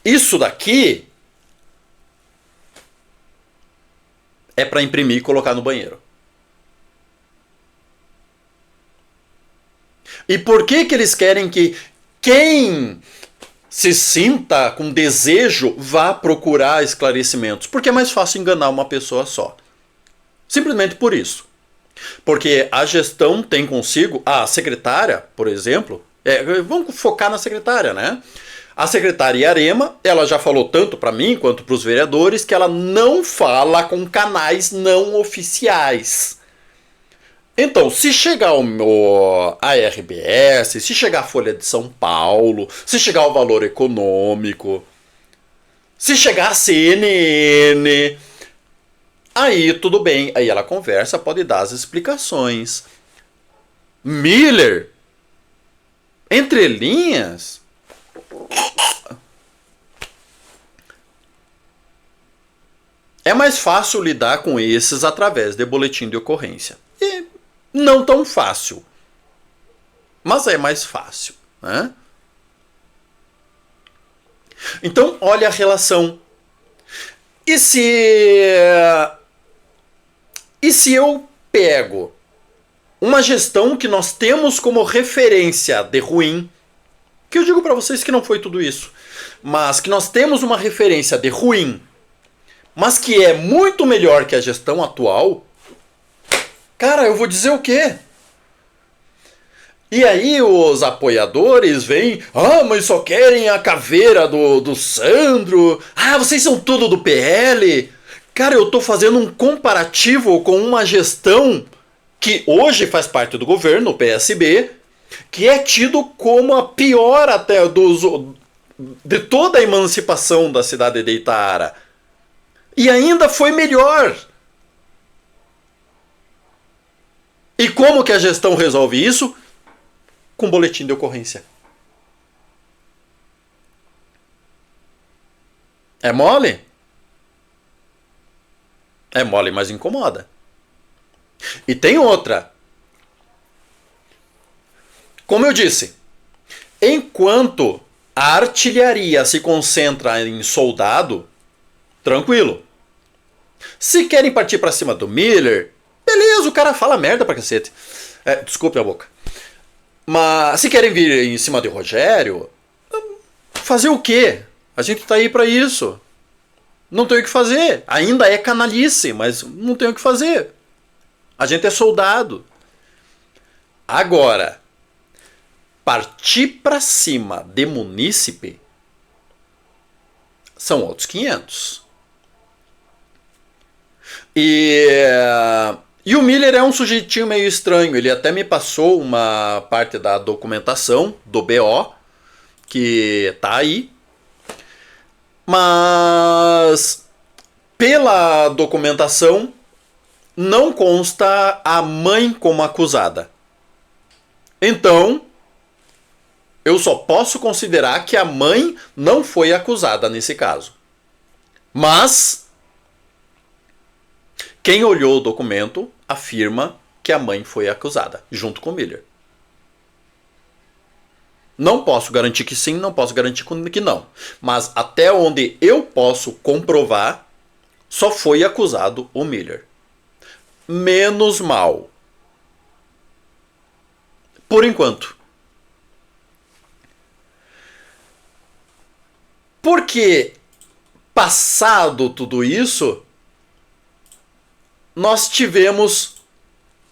Isso daqui é para imprimir e colocar no banheiro. E por que eles querem que quem se sinta com desejo vá procurar esclarecimentos? Porque é mais fácil enganar uma pessoa só. Simplesmente por isso. Porque a gestão tem consigo, a secretária, por exemplo, vamos focar na secretária, né? A secretária Yarema, ela já falou tanto para mim quanto para os vereadores que ela não fala com canais não oficiais. Então, se chegar a RBS, se chegar a Folha de São Paulo, se chegar o Valor Econômico, se chegar a CNN... aí tudo bem, aí ela conversa, pode dar as explicações. Miller, entre linhas, é mais fácil lidar com esses através de boletim de ocorrência. E não tão fácil, mas é mais fácil, né? Então, olha a relação. E se eu pego uma gestão que nós temos como referência de ruim, que eu digo para vocês que não foi tudo isso, mas que nós temos uma referência de ruim, mas que é muito melhor que a gestão atual, cara, eu vou dizer o quê? E aí os apoiadores vêm, mas só querem a caveira do Sandro, vocês são tudo do PL. Cara, eu tô fazendo um comparativo com uma gestão que hoje faz parte do governo, o PSB, que é tido como a pior até de toda a emancipação da cidade de Itaara. E ainda foi melhor. E como que a gestão resolve isso? Com boletim de ocorrência. É mole? É mole, mas incomoda. E tem outra. Como eu disse, enquanto a artilharia se concentra em soldado, tranquilo. Se querem partir pra cima do Miller, beleza, o cara fala merda pra cacete. Desculpe a boca. Mas se querem vir em cima de Rogério, fazer o quê? A gente tá aí pra isso. Não tem o que fazer. Ainda é canalice, mas não tem o que fazer. A gente é soldado. Agora, partir pra cima de munícipe são outros 500. E o Miller é um sujeitinho meio estranho. Ele até me passou uma parte da documentação do BO, que tá aí. Mas pela documentação não consta a mãe como acusada. Então, eu só posso considerar que a mãe não foi acusada nesse caso. Mas quem olhou o documento afirma que a mãe foi acusada, junto com o Miller. Não posso garantir que sim, não posso garantir que não. Mas até onde eu posso comprovar, só foi acusado o Miller. Menos mal. Por enquanto. Porque, passado tudo isso, nós tivemos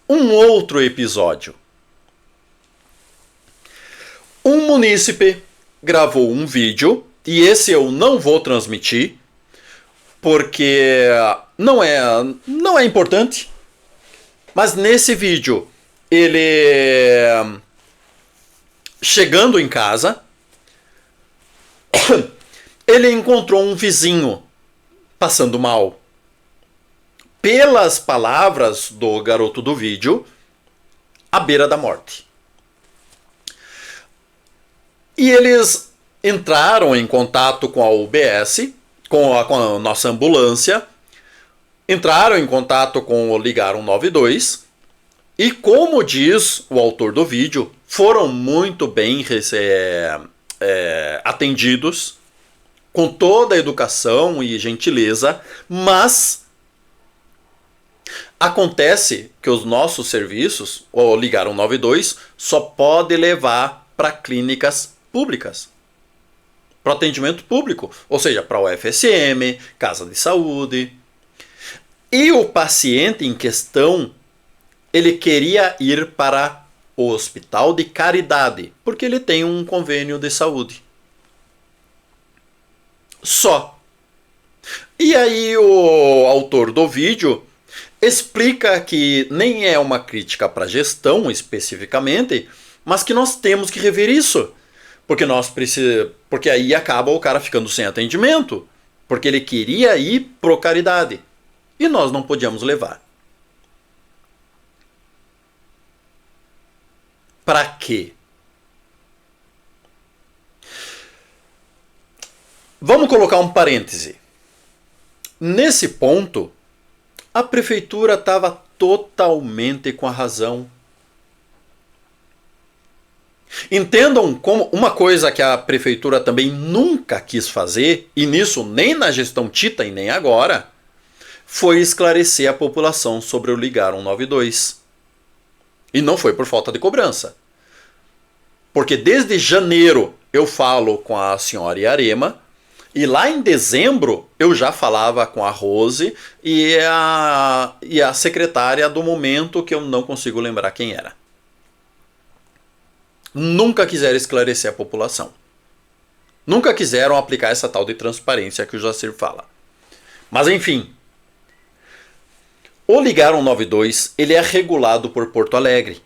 um outro episódio. Um munícipe gravou um vídeo, e esse eu não vou transmitir, porque não é importante. Mas nesse vídeo, ele, chegando em casa, ele encontrou um vizinho passando mal. Pelas palavras do garoto do vídeo, à beira da morte. E eles entraram em contato com a UBS, com a nossa ambulância, entraram em contato com o Ligar 192, e como diz o autor do vídeo, foram muito bem atendidos, com toda a educação e gentileza, mas acontece que os nossos serviços, o Ligar 192, só pode levar para clínicas públicas, para atendimento público, ou seja, para o UFSM, casa de saúde. E o paciente em questão, ele queria ir para o hospital de caridade, porque ele tem um convênio de saúde. Só. E aí o autor do vídeo explica que nem é uma crítica para a gestão especificamente, mas que nós temos que rever isso. Porque aí acaba o cara ficando sem atendimento. Porque ele queria ir pro caridade. E nós não podíamos levar. Para quê? Vamos colocar um parêntese. Nesse ponto, a prefeitura estava totalmente com a razão. Entendam como uma coisa que a prefeitura também nunca quis fazer, e nisso nem na gestão Tita e nem agora, foi esclarecer a população sobre o Ligar 192. E não foi por falta de cobrança. Porque desde janeiro eu falo com a senhora Yarema, e lá em dezembro eu já falava com a Rose e a secretária do momento, que eu não consigo lembrar quem era. Nunca quiseram esclarecer a população. Nunca quiseram aplicar essa tal de transparência que o Jacir fala. Mas enfim, o Ligar 192 ele é regulado por Porto Alegre.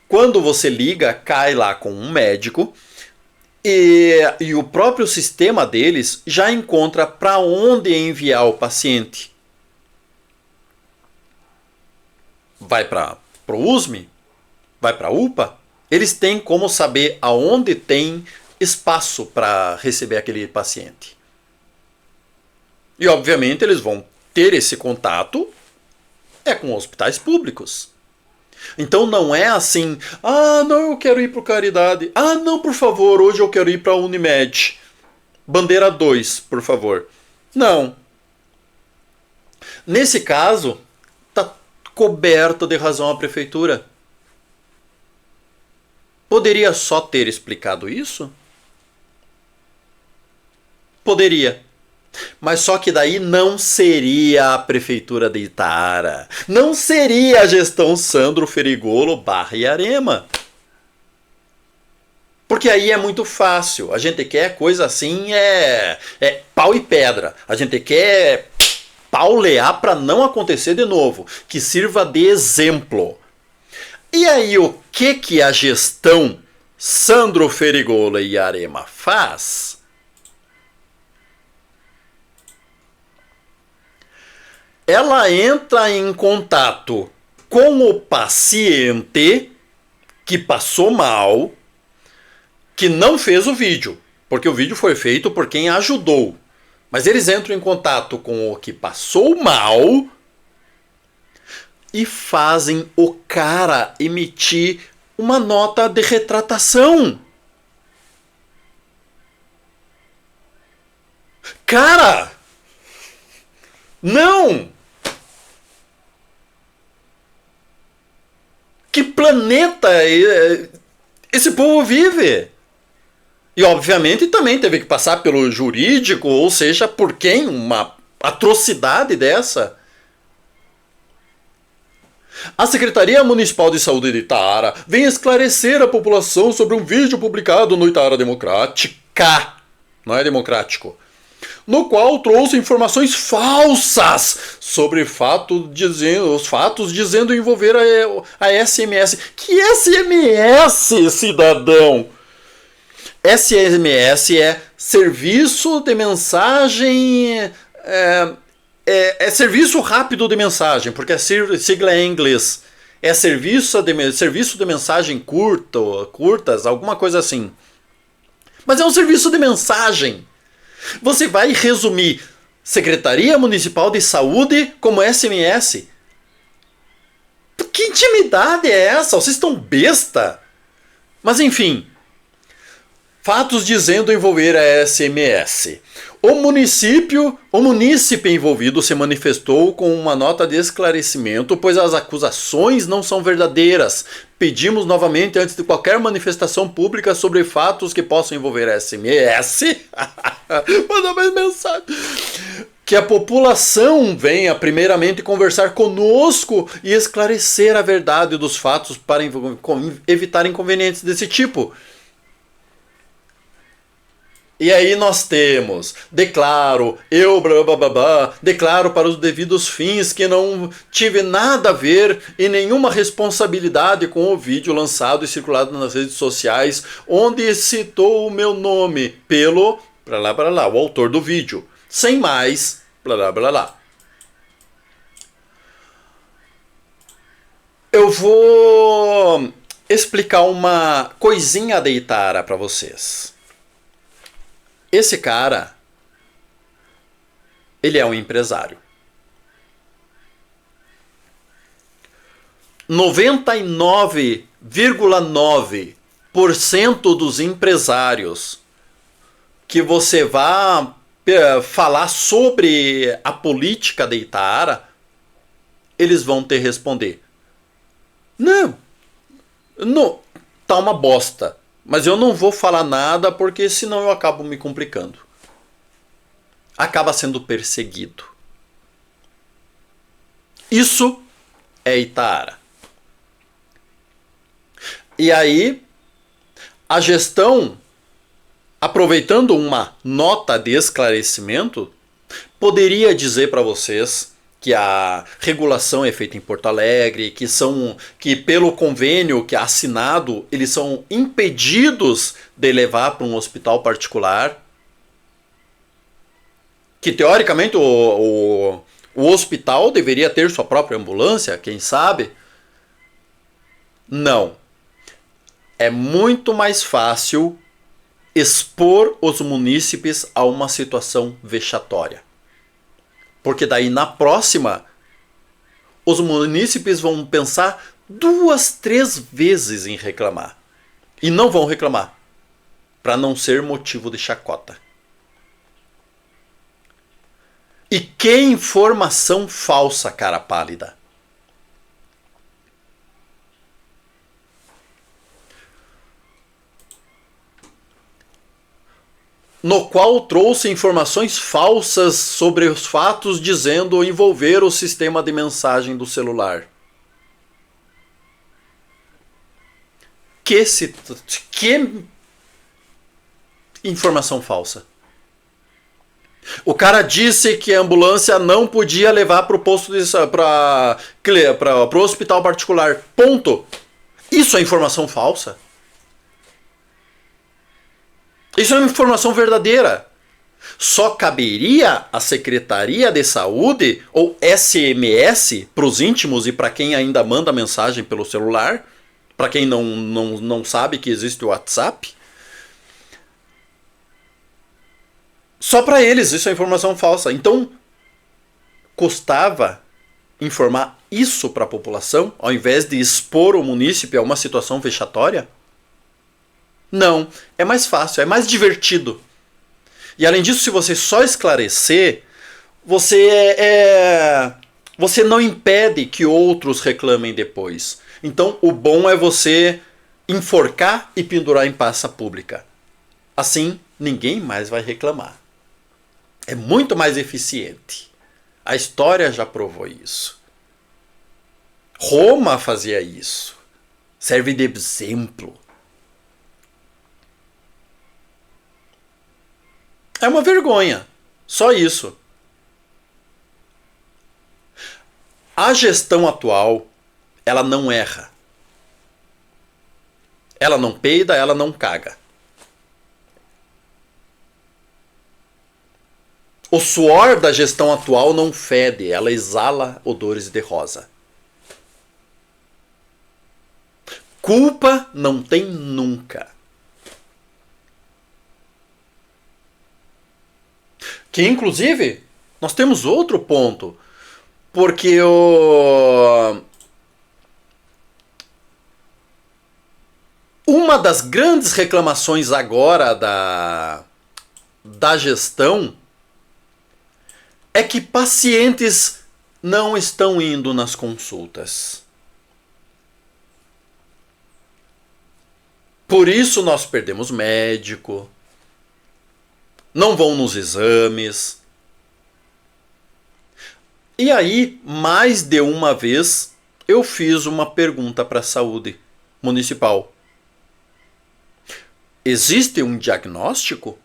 Quando você liga, cai lá com um médico e o próprio sistema deles já encontra para onde enviar o paciente. Vai para o USM? Vai para a UPA? Eles têm como saber aonde tem espaço para receber aquele paciente. E obviamente eles vão ter esse contato com hospitais públicos. Então não é assim, não, eu quero ir para o Caridade. Não, por favor, hoje eu quero ir para a Unimed. Bandeira 2, por favor. Não. Nesse caso, está coberto de razão a prefeitura. Poderia só ter explicado isso? Poderia. Mas só que daí não seria a prefeitura de Itara. Não seria a gestão Sandro Ferigolo / Yarema. Porque aí é muito fácil. A gente quer coisa assim, pau e pedra. A gente quer paulear para não acontecer de novo. Que sirva de exemplo. E aí o que a gestão Sandro Ferigolo e Yarema faz? Ela entra em contato com o paciente que passou mal, que não fez o vídeo, porque o vídeo foi feito por quem ajudou. Mas eles entram em contato com o que passou mal e fazem o cara emitir uma nota de retratação. Cara! Não! Que planeta esse povo vive? E obviamente também teve que passar pelo jurídico, ou seja, por quem uma atrocidade dessa? A Secretaria Municipal de Saúde de Itara vem esclarecer a população sobre um vídeo publicado no Itara Democrática, não é democrático, no qual trouxe informações falsas sobre os fatos dizendo envolver a SMS. Que SMS, cidadão? SMS é Serviço de Mensagem... É Serviço Rápido de Mensagem, porque a sigla é em inglês. É Serviço de Mensagem curtas, alguma coisa assim. Mas é um serviço de mensagem. Você vai resumir Secretaria Municipal de Saúde como SMS? Que intimidade é essa? Vocês estão besta? Mas enfim, fatos dizendo envolver a SMS. O munícipe envolvido se manifestou com uma nota de esclarecimento, pois as acusações não são verdadeiras. Pedimos novamente, antes de qualquer manifestação pública sobre fatos que possam envolver a SMS, manda mais mensagem, que a população venha primeiramente conversar conosco e esclarecer a verdade dos fatos para evitar inconvenientes desse tipo. E aí nós temos, declaro para os devidos fins que não tive nada a ver e nenhuma responsabilidade com o vídeo lançado e circulado nas redes sociais, onde citou o meu nome pelo, o autor do vídeo. Sem mais, Eu vou explicar uma coisinha de Itara para vocês. Esse cara, ele é um empresário. 99,9% dos empresários que você vá falar sobre a política de Itara, eles vão te responder: não, Não, tá uma bosta. Mas eu não vou falar nada porque senão eu acabo me complicando. Acaba sendo perseguido. Isso é Itaara. E aí, a gestão, aproveitando uma nota de esclarecimento, poderia dizer para vocês que a regulação é feita em Porto Alegre, que pelo convênio que é assinado, eles são impedidos de levar para um hospital particular, que teoricamente o hospital deveria ter sua própria ambulância, quem sabe? Não. É muito mais fácil expor os munícipes a uma situação vexatória. Porque daí na próxima, os munícipes vão pensar 2, 3 vezes em reclamar. E não vão reclamar, para não ser motivo de chacota. E que informação falsa, cara pálida. No qual trouxe informações falsas sobre os fatos, dizendo envolver o sistema de mensagem do celular. Que informação falsa. O cara disse que a ambulância não podia levar para o posto para o hospital particular. Ponto. Isso é informação falsa. Isso é uma informação verdadeira. Só caberia à Secretaria de Saúde, ou SMS, para os íntimos e para quem ainda manda mensagem pelo celular, para quem não sabe que existe o WhatsApp. Só para eles, isso é informação falsa. Então, custava informar isso para a população, ao invés de expor o munícipe a uma situação vexatória? Não, é mais fácil, é mais divertido. E além disso, se você só esclarecer, você não impede que outros reclamem depois. Então, o bom é você enforcar e pendurar em praça pública. Assim, ninguém mais vai reclamar. É muito mais eficiente. A história já provou isso. Roma fazia isso. Serve de exemplo. É uma vergonha. Só isso. A gestão atual, ela não erra. Ela não peida, ela não caga. O suor da gestão atual não fede, ela exala odores de rosa. Culpa não tem nunca. Que inclusive, nós temos outro ponto. Porque uma das grandes reclamações agora da gestão é que pacientes não estão indo nas consultas. Por isso nós perdemos médico, não vão nos exames. E aí, mais de uma vez, eu fiz uma pergunta para a saúde municipal. Existe um diagnóstico?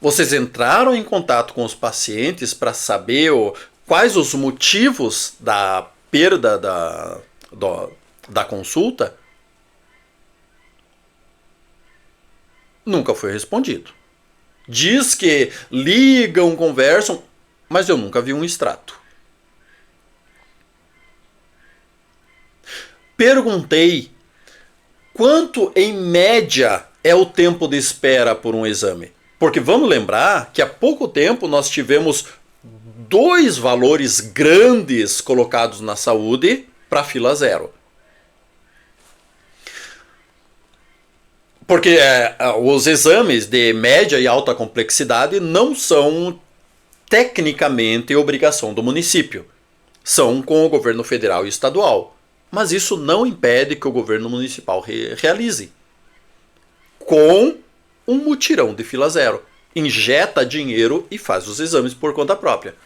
Vocês entraram em contato com os pacientes para saber quais os motivos da perda da consulta? Nunca foi respondido. Diz que ligam, conversam, mas eu nunca vi um extrato. Perguntei quanto em média é o tempo de espera por um exame. Porque vamos lembrar que há pouco tempo nós tivemos 2 valores grandes colocados na saúde para fila zero. Porque os exames de média e alta complexidade não são tecnicamente obrigação do município. São com o governo federal e estadual. Mas isso não impede que o governo municipal realize. Com um mutirão de fila zero. Injeta dinheiro e faz os exames por conta própria.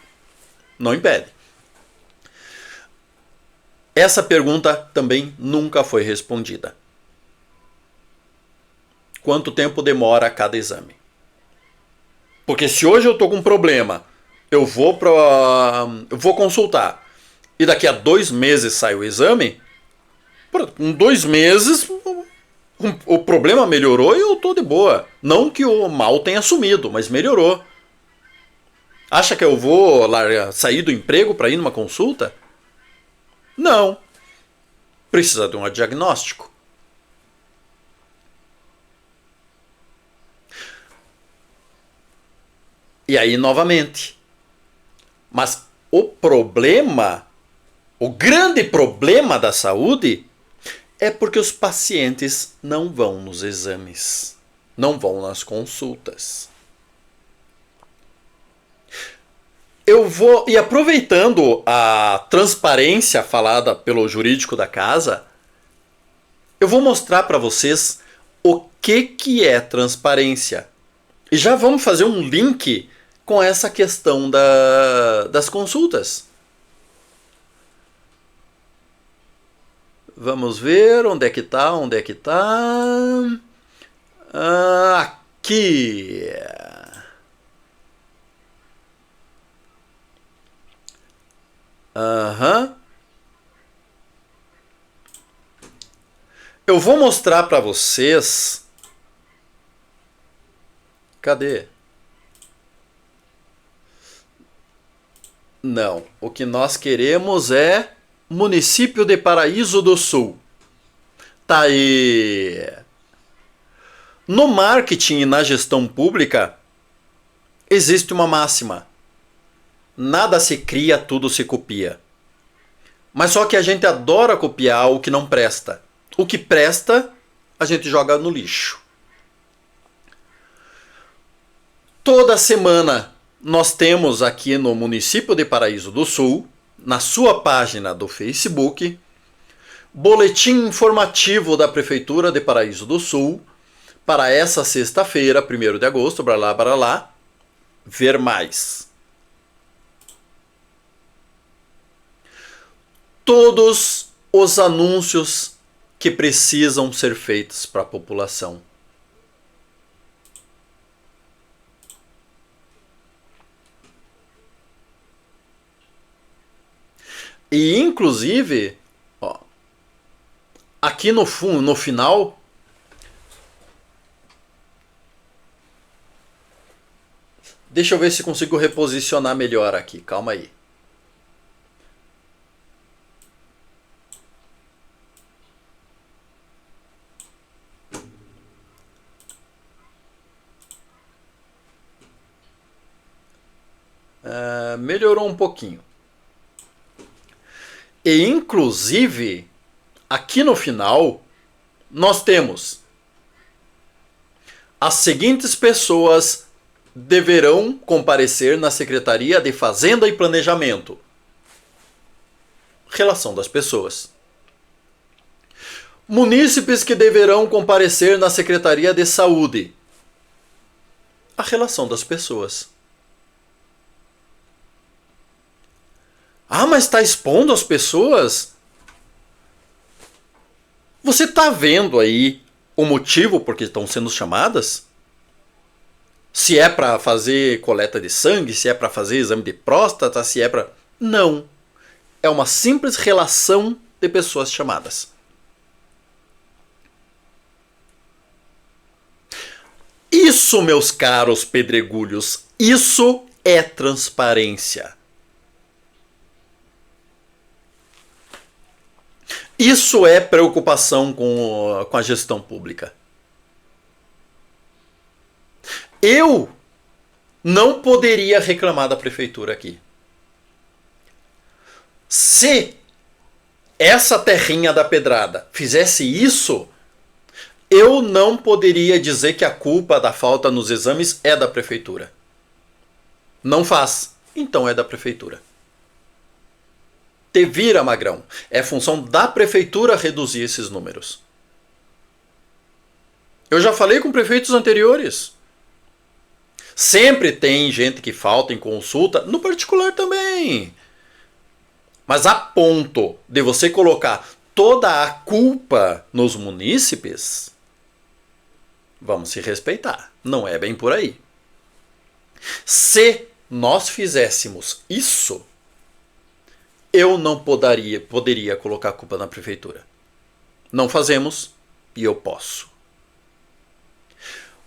Não impede. Essa pergunta também nunca foi respondida. Quanto tempo demora cada exame? Porque se hoje eu estou com um problema, eu vou consultar e daqui a 2 meses sai o exame, em 2 meses o problema melhorou e eu estou de boa. Não que o mal tenha sumido, mas melhorou. Acha que eu vou sair do emprego para ir numa consulta? Não. Precisa de um diagnóstico. E aí, novamente. Mas o problema, o grande problema da saúde é porque os pacientes não vão nos exames, não vão nas consultas. E aproveitando a transparência falada pelo jurídico da casa, eu vou mostrar para vocês o que é transparência. E já vamos fazer um link com essa questão das consultas. Vamos ver onde é que tá. Aqui. Eu vou mostrar para vocês. Cadê? Não, o que nós queremos é município de Paraíso do Sul. Tá aí. No marketing e na gestão pública existe uma máxima. Nada se cria, tudo se copia. Mas só que a gente adora copiar o que não presta. O que presta, a gente joga no lixo. Toda semana nós temos aqui no município de Paraíso do Sul, na sua página do Facebook, boletim informativo da Prefeitura de Paraíso do Sul para essa sexta-feira, 1º de agosto, para lá, ver mais. Todos os anúncios que precisam ser feitos para a população. E inclusive, ó, aqui no final, deixa eu ver se consigo reposicionar melhor aqui, calma aí. Melhorou um pouquinho. E inclusive, aqui no final, nós temos as seguintes pessoas deverão comparecer na Secretaria de Fazenda e Planejamento. Relação das pessoas. Munícipes que deverão comparecer na Secretaria de Saúde. A relação das pessoas. Ah, mas está expondo as pessoas? Você está vendo aí o motivo por que estão sendo chamadas? Se é para fazer coleta de sangue, se é para fazer exame de próstata, se é para... Não. É uma simples relação de pessoas chamadas. Isso, meus caros pedregulhos, isso é transparência. Isso é preocupação com a gestão pública. Eu não poderia reclamar da prefeitura aqui. Se essa terrinha da pedrada fizesse isso, eu não poderia dizer que a culpa da falta nos exames é da prefeitura. Não faz. Então é da prefeitura. Te vira, magrão. É função da prefeitura reduzir esses números. Eu já falei com prefeitos anteriores. Sempre tem gente que falta em consulta, no particular também. Mas a ponto de você colocar toda a culpa nos munícipes, vamos se respeitar. Não é bem por aí. Se nós fizéssemos isso, eu não poderia colocar a culpa na prefeitura. Não fazemos e eu posso.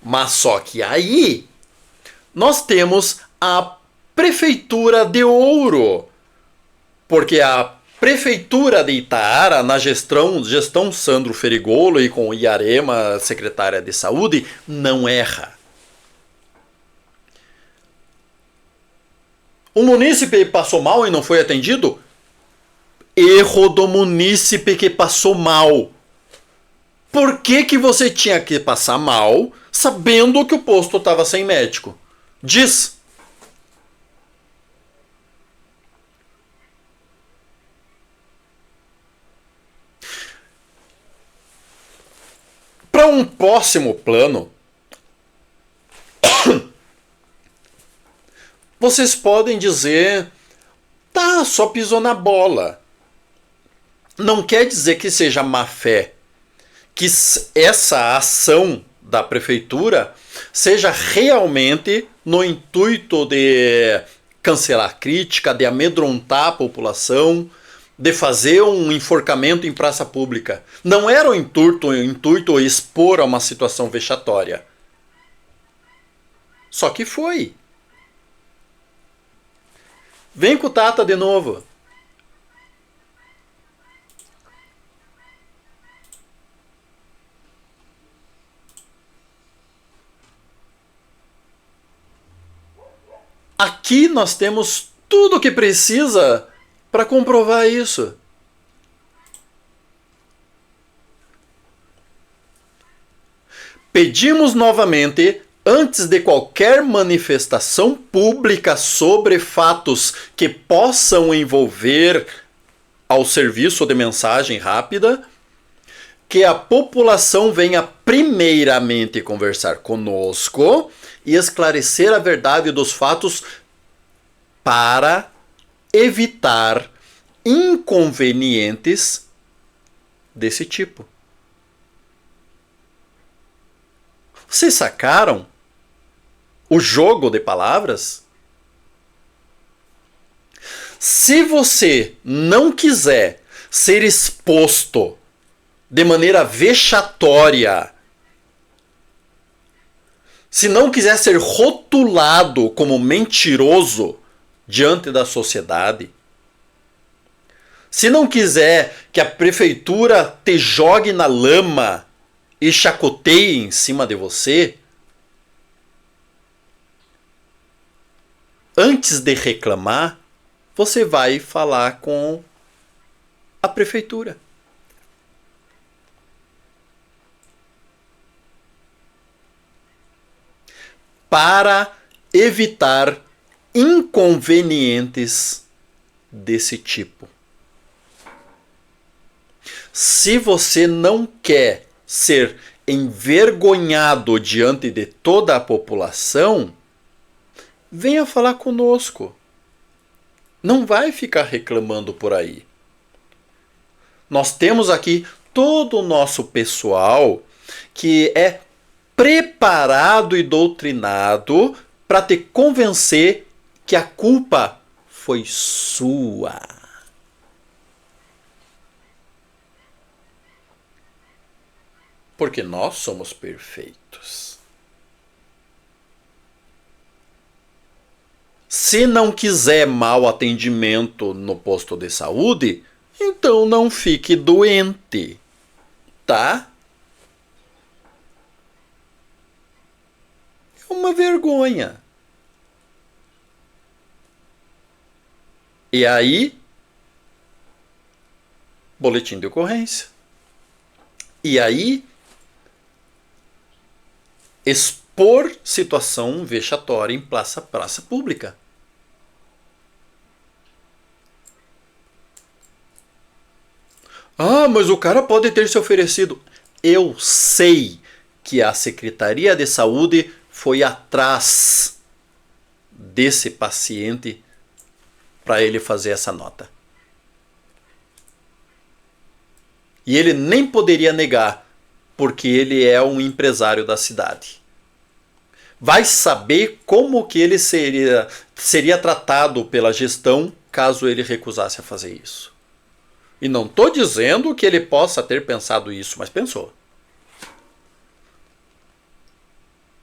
Mas só que aí nós temos a Prefeitura de Ouro. Porque a Prefeitura de Itaara, na gestão Sandro Ferigolo e com Iarema, secretária de Saúde, não erra. O munícipe passou mal e não foi atendido? Erro do munícipe que passou mal. Por que você tinha que passar mal sabendo que o posto estava sem médico? Diz. Para um próximo plano, vocês podem dizer, tá, só pisou na bola. Não quer dizer que seja má fé, que essa ação da prefeitura seja realmente no intuito de cancelar a crítica, de amedrontar a população, de fazer um enforcamento em praça pública. Não era o intuito expor a uma situação vexatória. Só que foi. Vem com o Tata de novo. Aqui nós temos tudo o que precisa para comprovar isso. Pedimos novamente, antes de qualquer manifestação pública sobre fatos que possam envolver ao serviço de mensagem rápida, que a população venha primeiramente conversar conosco e esclarecer a verdade dos fatos para evitar inconvenientes desse tipo. Vocês sacaram o jogo de palavras? Se você não quiser ser exposto de maneira vexatória, se não quiser ser rotulado como mentiroso diante da sociedade, se não quiser que a prefeitura te jogue na lama e chacoteie em cima de você, antes de reclamar, você vai falar com a prefeitura. Para evitar inconvenientes desse tipo. Se você não quer ser envergonhado diante de toda a população, venha falar conosco. Não vai ficar reclamando por aí. Nós temos aqui todo o nosso pessoal que é preparado e doutrinado para te convencer que a culpa foi sua. Porque nós somos perfeitos. Se não quiser mau atendimento no posto de saúde, então não fique doente, tá? É uma vergonha. E aí, boletim de ocorrência. E aí, expor situação vexatória em praça pública. Ah, mas o cara pode ter se oferecido. Eu sei que a Secretaria de Saúde foi atrás desse paciente para ele fazer essa nota. E ele nem poderia negar, porque ele é um empresário da cidade. Vai saber como que ele seria tratado pela gestão caso ele recusasse a fazer isso. E não estou dizendo que ele possa ter pensado isso, mas pensou.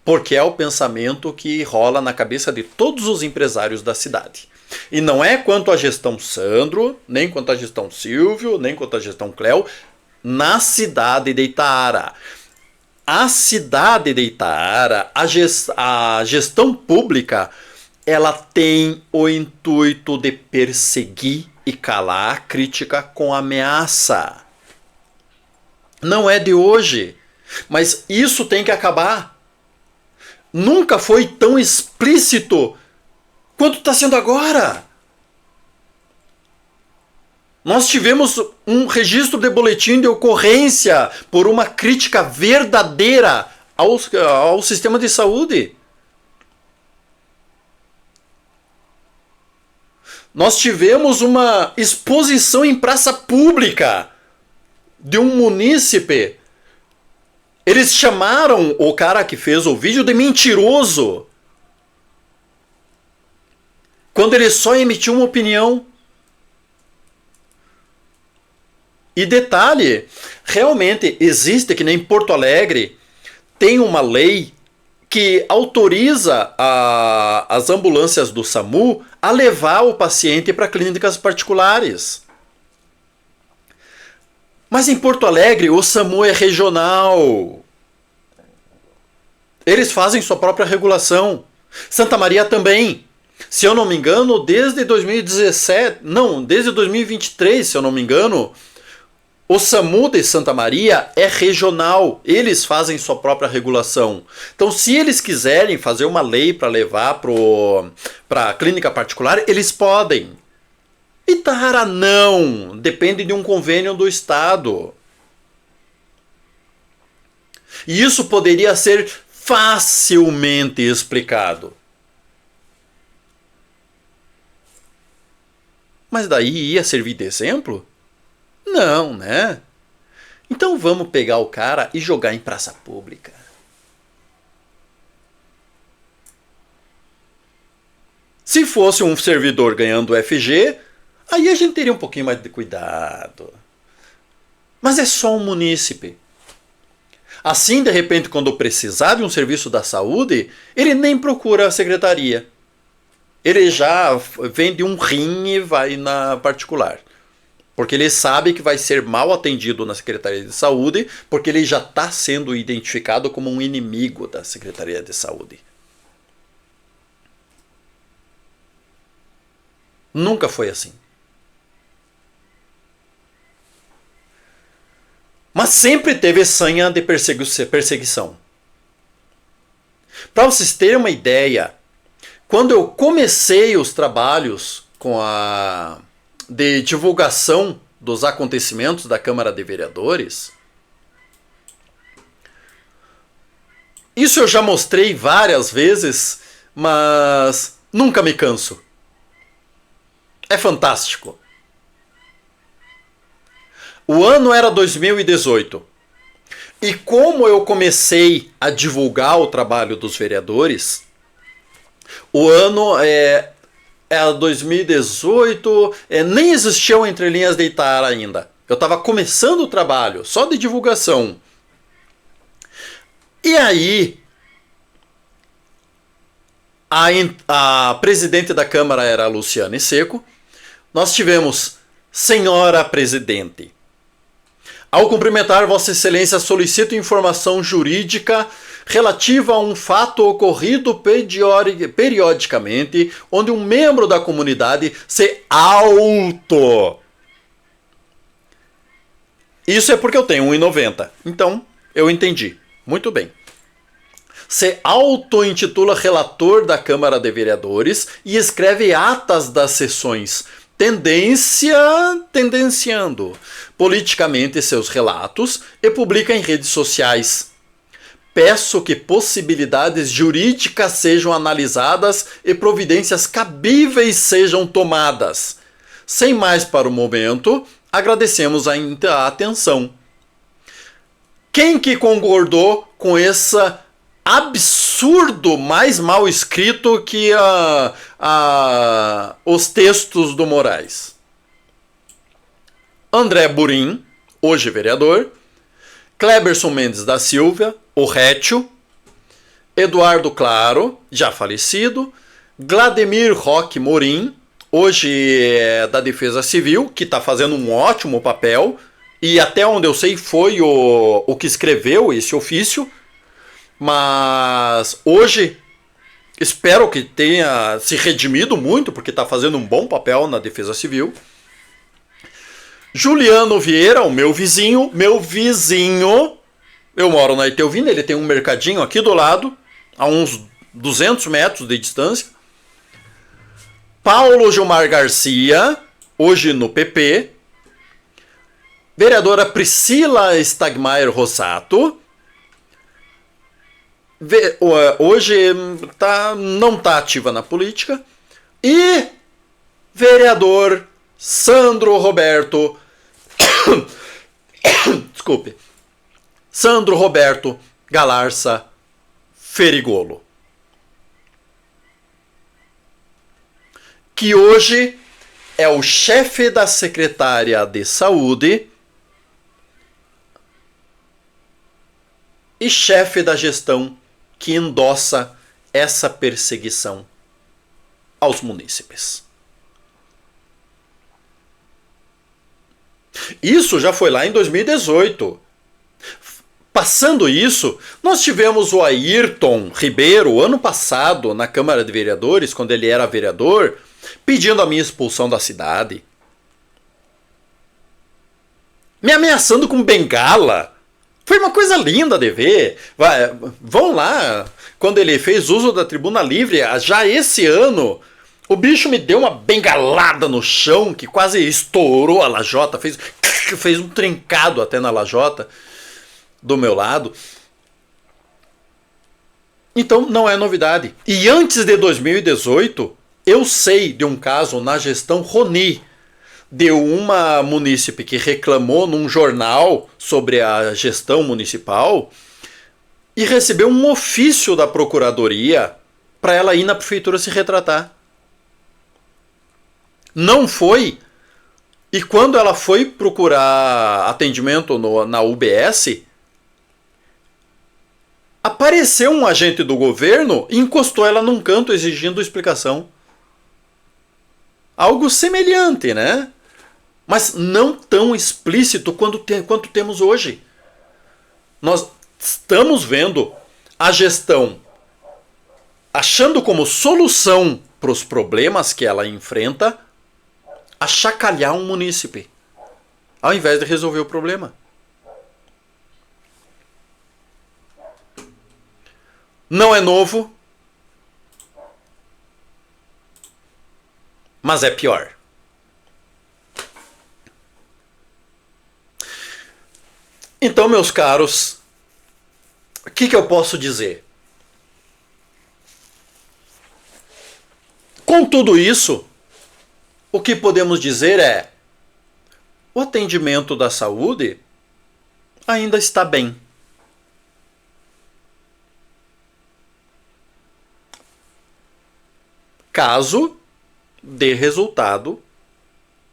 Porque é o pensamento que rola na cabeça de todos os empresários da cidade. E não é quanto à gestão Sandro, nem quanto à gestão Silvio, nem quanto à gestão Cléo, na cidade de Itaara. A cidade de Itaara, a gestão pública, ela tem o intuito de perseguir e calar a crítica com ameaça. Não é de hoje, mas isso tem que acabar. Nunca foi tão explícito quanto está sendo agora. Nós tivemos um registro de boletim de ocorrência por uma crítica verdadeira ao sistema de saúde. Nós tivemos uma exposição em praça pública de um munícipe. Eles chamaram o cara que fez o vídeo de mentiroso, quando ele só emitiu uma opinião. E detalhe, realmente existe, que nem Porto Alegre, tem uma lei que autoriza as ambulâncias do SAMU a levar o paciente para clínicas particulares. Mas em Porto Alegre o SAMU é regional. Eles fazem sua própria regulação. Santa Maria também. Se eu não me engano, desde 2017, não, desde 2023, se eu não me engano, o SAMU de Santa Maria é regional, eles fazem sua própria regulação. Então, se eles quiserem fazer uma lei para levar para a clínica particular, eles podem. Itaara não, depende de um convênio do Estado. E isso poderia ser facilmente explicado. Mas daí ia servir de exemplo? Não, né? Então vamos pegar o cara e jogar em praça pública. Se fosse um servidor ganhando FG, aí a gente teria um pouquinho mais de cuidado. Mas é só um munícipe. Assim, de repente, quando precisar de um serviço da saúde, ele nem procura a secretaria. Ele já vende um rim e vai na particular. Porque ele sabe que vai ser mal atendido na Secretaria de Saúde, porque ele já está sendo identificado como um inimigo da Secretaria de Saúde. Nunca foi assim. Mas sempre teve sanha de perseguição. Para vocês terem uma ideia, quando eu comecei os trabalhos de divulgação dos acontecimentos da Câmara de Vereadores, isso eu já mostrei várias vezes, mas nunca me canso. É fantástico. O ano era 2018. E como eu comecei a divulgar o trabalho dos vereadores, o ano era 2018, nem existiam entrelinhas de Itaara ainda. Eu estava começando o trabalho, só de divulgação. E aí, a presidente da Câmara era a Luciane Seco. Nós tivemos: Senhora Presidente, ao cumprimentar Vossa Excelência, solicito informação jurídica relativa a um fato ocorrido periodicamente, onde um membro da comunidade se auto... Isso é porque eu tenho 1,90. Então, eu entendi. Muito bem. Se auto-intitula relator da Câmara de Vereadores e escreve atas das sessões tendenciando politicamente seus relatos e publica em redes sociais. Peço que possibilidades jurídicas sejam analisadas e providências cabíveis sejam tomadas. Sem mais para o momento, agradecemos a atenção. Quem que concordou com esse absurdo mais mal escrito que os textos do Moraes? André Burim, hoje vereador, Cleberson Mendes da Silva, o Rétio, Eduardo Claro, já falecido, Glademir Roque Morim, hoje é da Defesa Civil, que está fazendo um ótimo papel, e até onde eu sei foi o que escreveu esse ofício, mas hoje espero que tenha se redimido muito, porque está fazendo um bom papel na Defesa Civil. Juliano Vieira, o meu vizinho, eu moro na Itelvina, ele tem um mercadinho aqui do lado, a uns 200 metros de distância. Paulo Gilmar Garcia, hoje no PP. Vereadora Priscila Stagmaier Rossato, hoje não está ativa na política. E vereador Sandro Roberto desculpe, Sandro Roberto Galarza Ferigolo, que hoje é o chefe da Secretaria de Saúde e chefe da gestão que endossa essa perseguição aos munícipes. Isso já foi lá em 2018. Passando isso, nós tivemos o Ayrton Ribeiro, ano passado, na Câmara de Vereadores, quando ele era vereador, pedindo a minha expulsão da cidade. Me ameaçando com bengala. Foi uma coisa linda de ver. Vão lá, quando ele fez uso da tribuna livre, já esse ano, o bicho me deu uma bengalada no chão, que quase estourou a lajota, fez um trincado até na lajota do meu lado. Então não é novidade. E antes de 2018, eu sei de um caso na gestão Roni, de uma munícipe que reclamou num jornal sobre a gestão municipal e recebeu um ofício da procuradoria para ela ir na prefeitura se retratar. Não foi. E quando ela foi procurar atendimento na UBS, apareceu um agente do governo e encostou ela num canto exigindo explicação. Algo semelhante, né? Mas não tão explícito quanto temos hoje. Nós estamos vendo a gestão achando como solução para os problemas que ela enfrenta achacalhar um munícipe, ao invés de resolver o problema. Não é novo, mas é pior. Então, meus caros, o que eu posso dizer? Com tudo isso, o que podemos dizer é: o atendimento da saúde ainda está bem. Caso dê resultado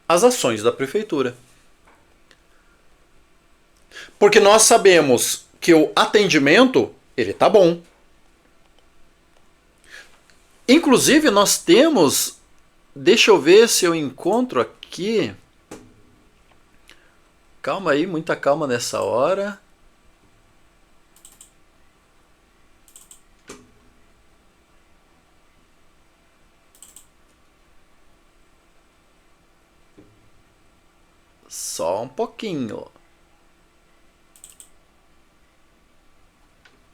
as ações da prefeitura. Porque nós sabemos que o atendimento, ele tá bom. Inclusive nós temos, deixa eu ver se eu encontro aqui. Calma aí, muita calma nessa hora. Só um pouquinho.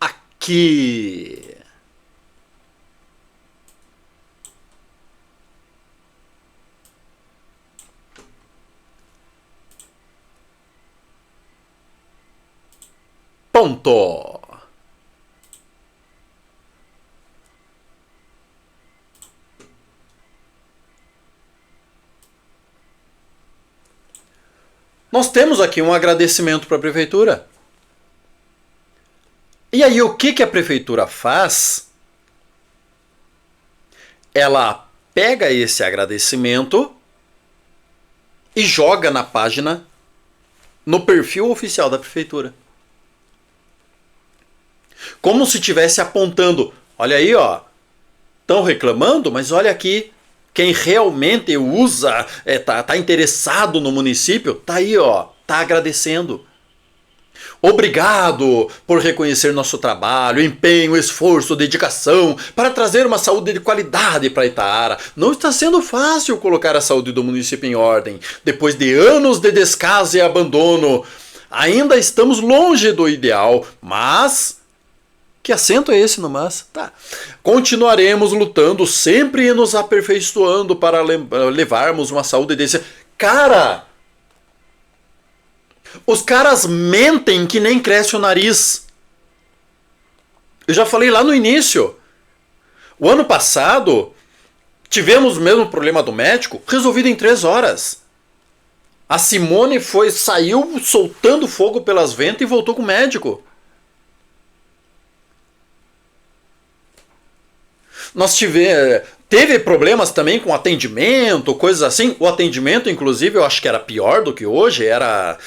Aqui. Pronto! Nós temos aqui um agradecimento para a prefeitura. E aí o que a prefeitura faz? Ela pega esse agradecimento e joga na página, no perfil oficial da prefeitura. Como se estivesse apontando, olha aí, ó, estão reclamando, mas olha aqui, quem realmente usa, tá interessado no município, tá aí, ó, tá agradecendo. Obrigado por reconhecer nosso trabalho, empenho, esforço, dedicação para trazer uma saúde de qualidade para Itaara. Não está sendo fácil colocar a saúde do município em ordem. Depois de anos de descaso e abandono, ainda estamos longe do ideal, mas... Que acento é esse no mas? Tá. Continuaremos lutando sempre e nos aperfeiçoando para levarmos uma saúde desse... Cara! Os caras mentem que nem cresce o nariz. Eu já falei lá no início. O ano passado, tivemos o mesmo problema do médico, resolvido em 3 horas. A Simone saiu soltando fogo pelas ventas e voltou com o médico. Nós teve problemas também com atendimento, coisas assim. O atendimento, inclusive, eu acho que era pior do que hoje, era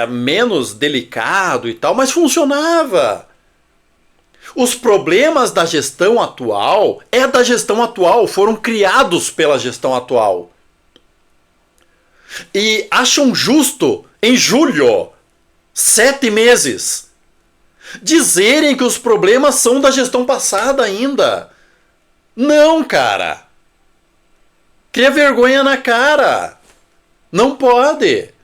menos delicado e tal, mas funcionava. Os problemas da gestão atual foram criados pela gestão atual. E acham justo, em julho, 7 meses, dizerem que os problemas são da gestão passada ainda. Não, cara. Cria vergonha na cara. Não pode.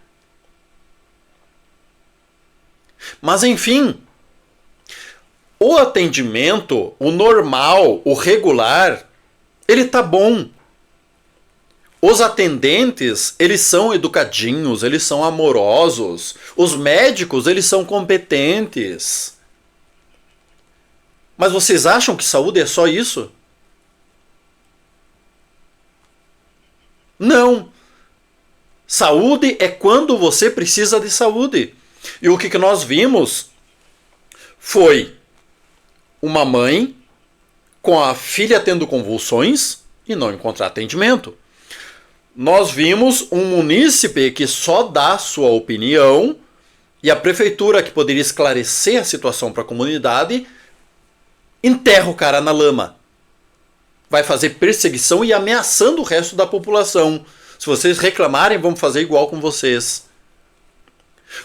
Mas enfim, o atendimento, o normal, o regular, ele tá bom. Os atendentes, eles são educadinhos, eles são amorosos. Os médicos, eles são competentes. Mas vocês acham que saúde é só isso? Não. Saúde é quando você precisa de saúde. E o que nós vimos foi uma mãe com a filha tendo convulsões e não encontrar atendimento. Nós vimos um munícipe que só dá sua opinião e a prefeitura, que poderia esclarecer a situação para a comunidade, enterra o cara na lama. Vai fazer perseguição e ameaçando o resto da população. Se vocês reclamarem, vamos fazer igual com vocês.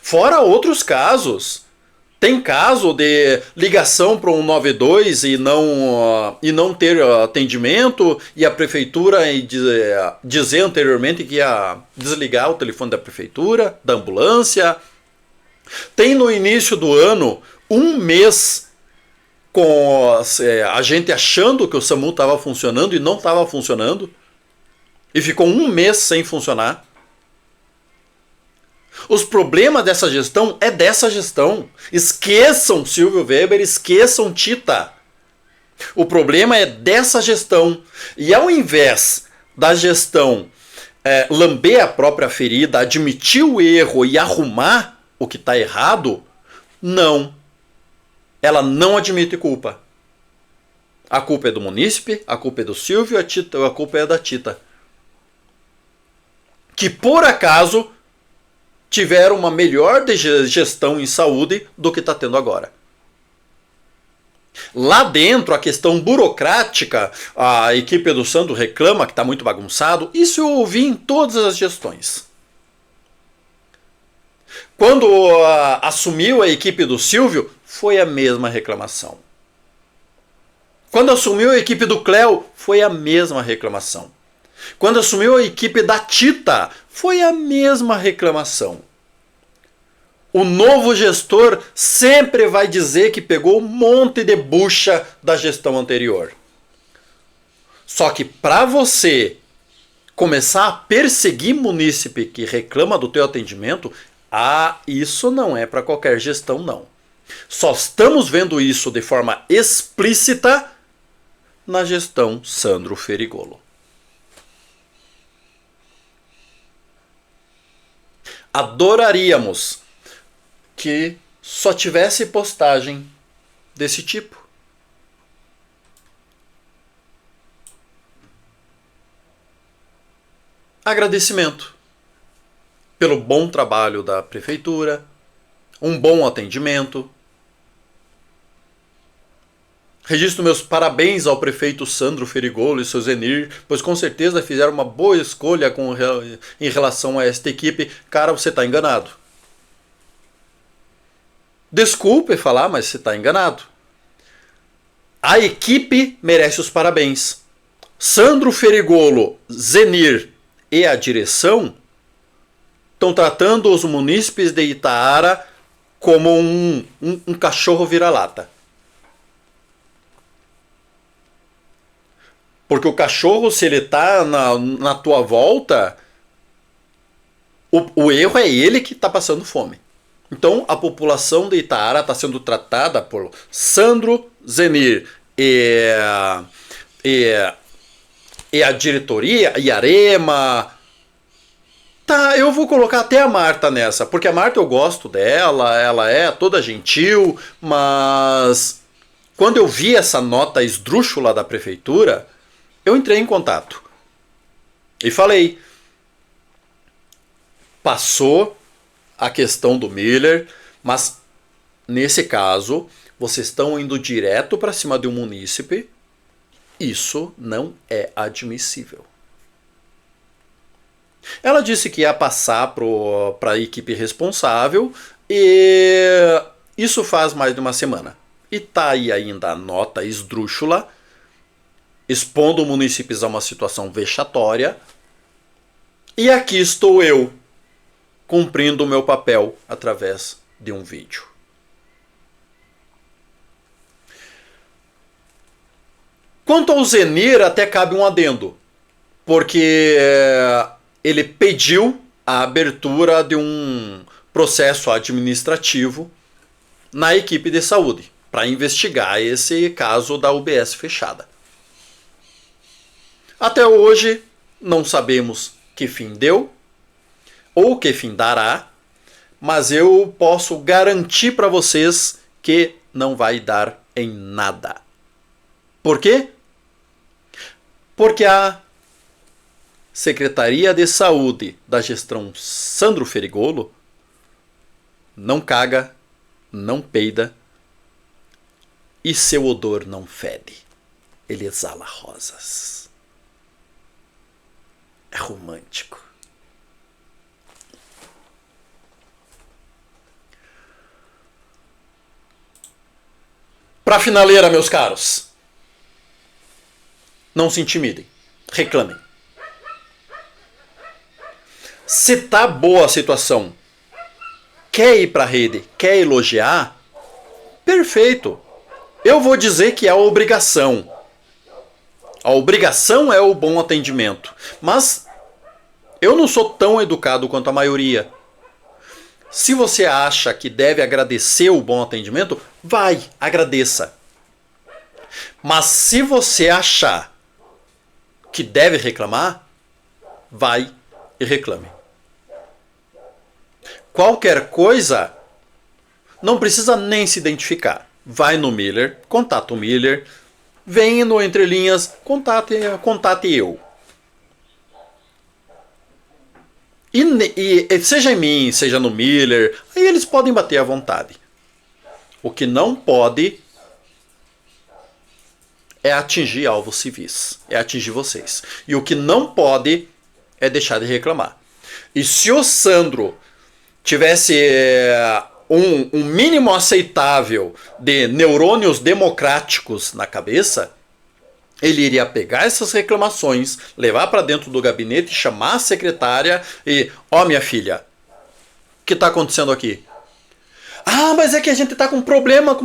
Fora outros casos. Tem caso de ligação para um 92 e não ter atendimento e a prefeitura dizer anteriormente que ia desligar o telefone da prefeitura, da ambulância. Tem no início do ano, 1 mês com a gente achando que o SAMU estava funcionando e não estava funcionando. E ficou 1 mês sem funcionar. Os problemas dessa gestão é dessa gestão. Esqueçam Silvio Weber, esqueçam Tita. O problema é dessa gestão. E ao invés da gestão lamber a própria ferida, admitir o erro e arrumar o que está errado, não. Ela não admite culpa. A culpa é do munícipe, a culpa é do Silvio, a culpa é da Tita. Que por acaso tiveram uma melhor gestão em saúde do que está tendo agora. Lá dentro, a questão burocrática, a equipe do Sandro reclama que está muito bagunçado. Isso eu ouvi em todas as gestões. Quando assumiu a equipe do Silvio, foi a mesma reclamação. Quando assumiu a equipe do Cléo, foi a mesma reclamação. Quando assumiu a equipe da Tita, foi a mesma reclamação. O novo gestor sempre vai dizer que pegou um monte de bucha da gestão anterior. Só que para você começar a perseguir munícipe que reclama do teu atendimento, isso não é para qualquer gestão, não. Só estamos vendo isso de forma explícita na gestão Sandro Ferigolo. Adoraríamos que só tivesse postagem desse tipo. Agradecimento pelo bom trabalho da prefeitura, um bom atendimento. Registro meus parabéns ao prefeito Sandro Ferigolo e seu Zenir, pois com certeza fizeram uma boa escolha em relação a esta equipe. Cara, você está enganado. Desculpe falar, mas você está enganado. A equipe merece os parabéns. Sandro Ferigolo, Zenir e a direção estão tratando os munícipes de Itaara como um cachorro vira-lata. Porque o cachorro, se ele está na tua volta, o erro é ele que está passando fome. Então a população de Itaara está sendo tratada por Sandro, Zenir e a diretoria, e Arema. Tá, eu vou colocar até a Marta nessa, porque a Marta eu gosto dela, ela é toda gentil, mas quando eu vi essa nota esdrúxula da prefeitura, eu entrei em contato e falei, passou a questão do Miller, mas nesse caso, vocês estão indo direto para cima de um munícipe, isso não é admissível. Ela disse que ia passar para a equipe responsável e isso faz mais de uma semana. E tá aí ainda a nota esdrúxula, expondo munícipes a uma situação vexatória. E aqui estou eu, cumprindo o meu papel através de um vídeo. Quanto ao Zenir, até cabe um adendo, porque ele pediu a abertura de um processo administrativo na equipe de saúde para investigar esse caso da UBS fechada. Até hoje não sabemos que fim deu ou que fim dará, mas eu posso garantir para vocês que não vai dar em nada. Por quê? Porque a Secretaria de Saúde da gestão Sandro Ferigolo não caga, não peida e seu odor não fede. Ele exala rosas. É romântico. Para finaleira, meus caros, não se intimidem, reclamem. Se tá boa a situação, quer ir para a rede, quer elogiar, perfeito. Eu vou dizer que é a obrigação. A obrigação é o bom atendimento. Mas eu não sou tão educado quanto a maioria. Se você acha que deve agradecer o bom atendimento, vai, agradeça. Mas se você achar que deve reclamar, vai e reclame. Qualquer coisa, não precisa nem se identificar. Vai no Miller, contata o Miller, vem no Entre Linhas, contate eu. E seja em mim, seja no Miller, aí eles podem bater à vontade. O que não pode é atingir alvos civis, é atingir vocês. E o que não pode é deixar de reclamar. E se o Sandro tivesse um mínimo aceitável de neurônios democráticos na cabeça, ele iria pegar essas reclamações, levar para dentro do gabinete, chamar a secretária e... Ó, minha filha, o que está acontecendo aqui? Ah, mas é que a gente está com problema.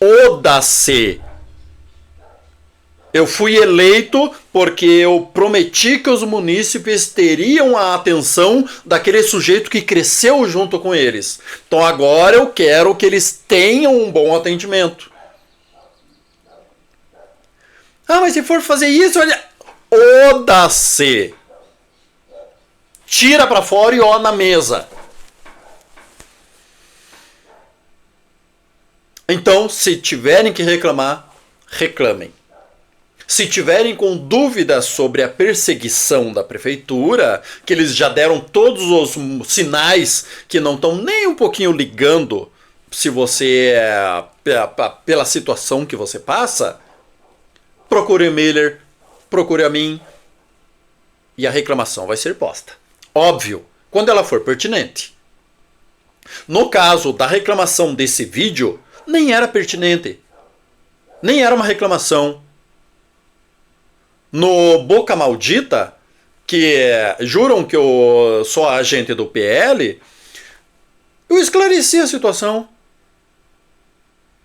Oda-se! Eu fui eleito porque eu prometi que os munícipes teriam a atenção daquele sujeito que cresceu junto com eles. Então agora eu quero que eles tenham um bom atendimento. Ah, mas se for fazer isso, olha... Oda-se! Tira pra fora e ó na mesa. Então, se tiverem que reclamar, reclamem. Se tiverem com dúvidas sobre a perseguição da prefeitura, que eles já deram todos os sinais que não estão nem um pouquinho ligando se você pela situação que você passa, procure o Miller, procure a mim e a reclamação vai ser posta. Óbvio, quando ela for pertinente. No caso da reclamação desse vídeo, nem era pertinente. Nem era uma reclamação. No Boca Maldita, que juram que eu sou agente do PL, eu esclareci a situação.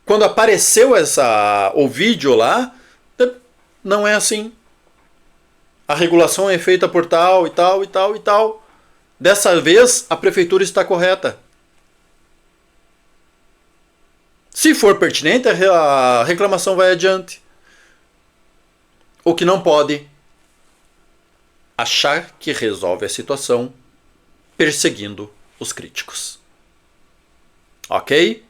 Quando apareceu o vídeo lá, não é assim. A regulação é feita por tal e tal e tal e tal. Dessa vez, a prefeitura está correta. Se for pertinente, a reclamação vai adiante. O que não pode achar que resolve a situação perseguindo os críticos. Ok?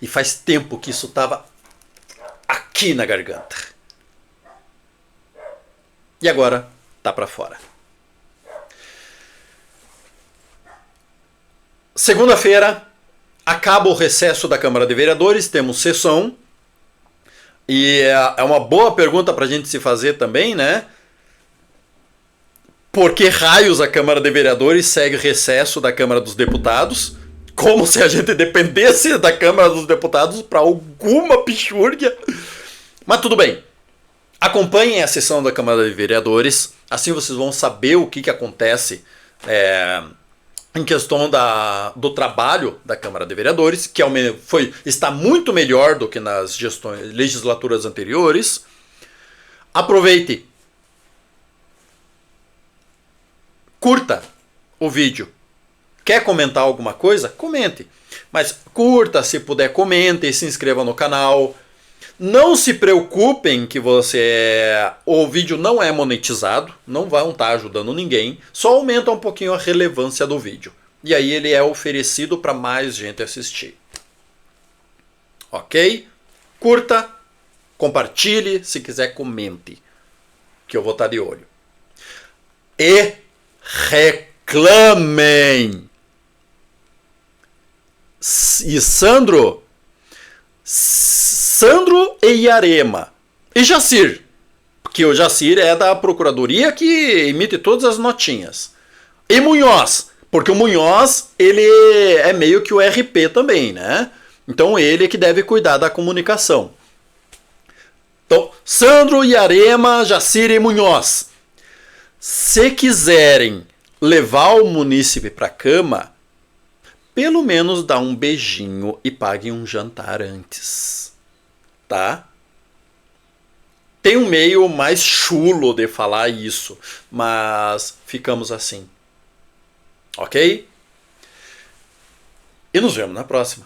E faz tempo que isso estava aqui na garganta. E agora tá para fora. Segunda-feira acaba o recesso da Câmara de Vereadores, temos sessão. E é uma boa pergunta para a gente se fazer também, né? Por que raios a Câmara de Vereadores segue o recesso da Câmara dos Deputados? Como se a gente dependesse da Câmara dos Deputados para alguma pichúrgia. Mas tudo bem. Acompanhem a sessão da Câmara de Vereadores. Assim vocês vão saber o que acontece em questão do trabalho da Câmara de Vereadores, que está muito melhor do que nas legislaturas anteriores. Aproveite. Curta o vídeo. Quer comentar alguma coisa? Comente. Mas curta, se puder, comente e se inscreva no canal. Não se preocupem que o vídeo não é monetizado, não vão estar ajudando ninguém, só aumenta um pouquinho a relevância do vídeo. E aí ele é oferecido para mais gente assistir. Ok? Curta, compartilhe, se quiser comente, que eu vou estar de olho. E reclamem! E Sandro e Iarema. E Jacir. Porque o Jacir é da Procuradoria que emite todas as notinhas. E Munhoz. Porque o Munhoz, ele é meio que o RP também, né? Então ele que deve cuidar da comunicação. Então, Sandro, Iarema, Jacir e Munhoz. Se quiserem levar o munícipe para a cama, pelo menos dá um beijinho e pague um jantar antes. Tá? Tem um meio mais chulo de falar isso, mas ficamos assim. Ok? E nos vemos na próxima.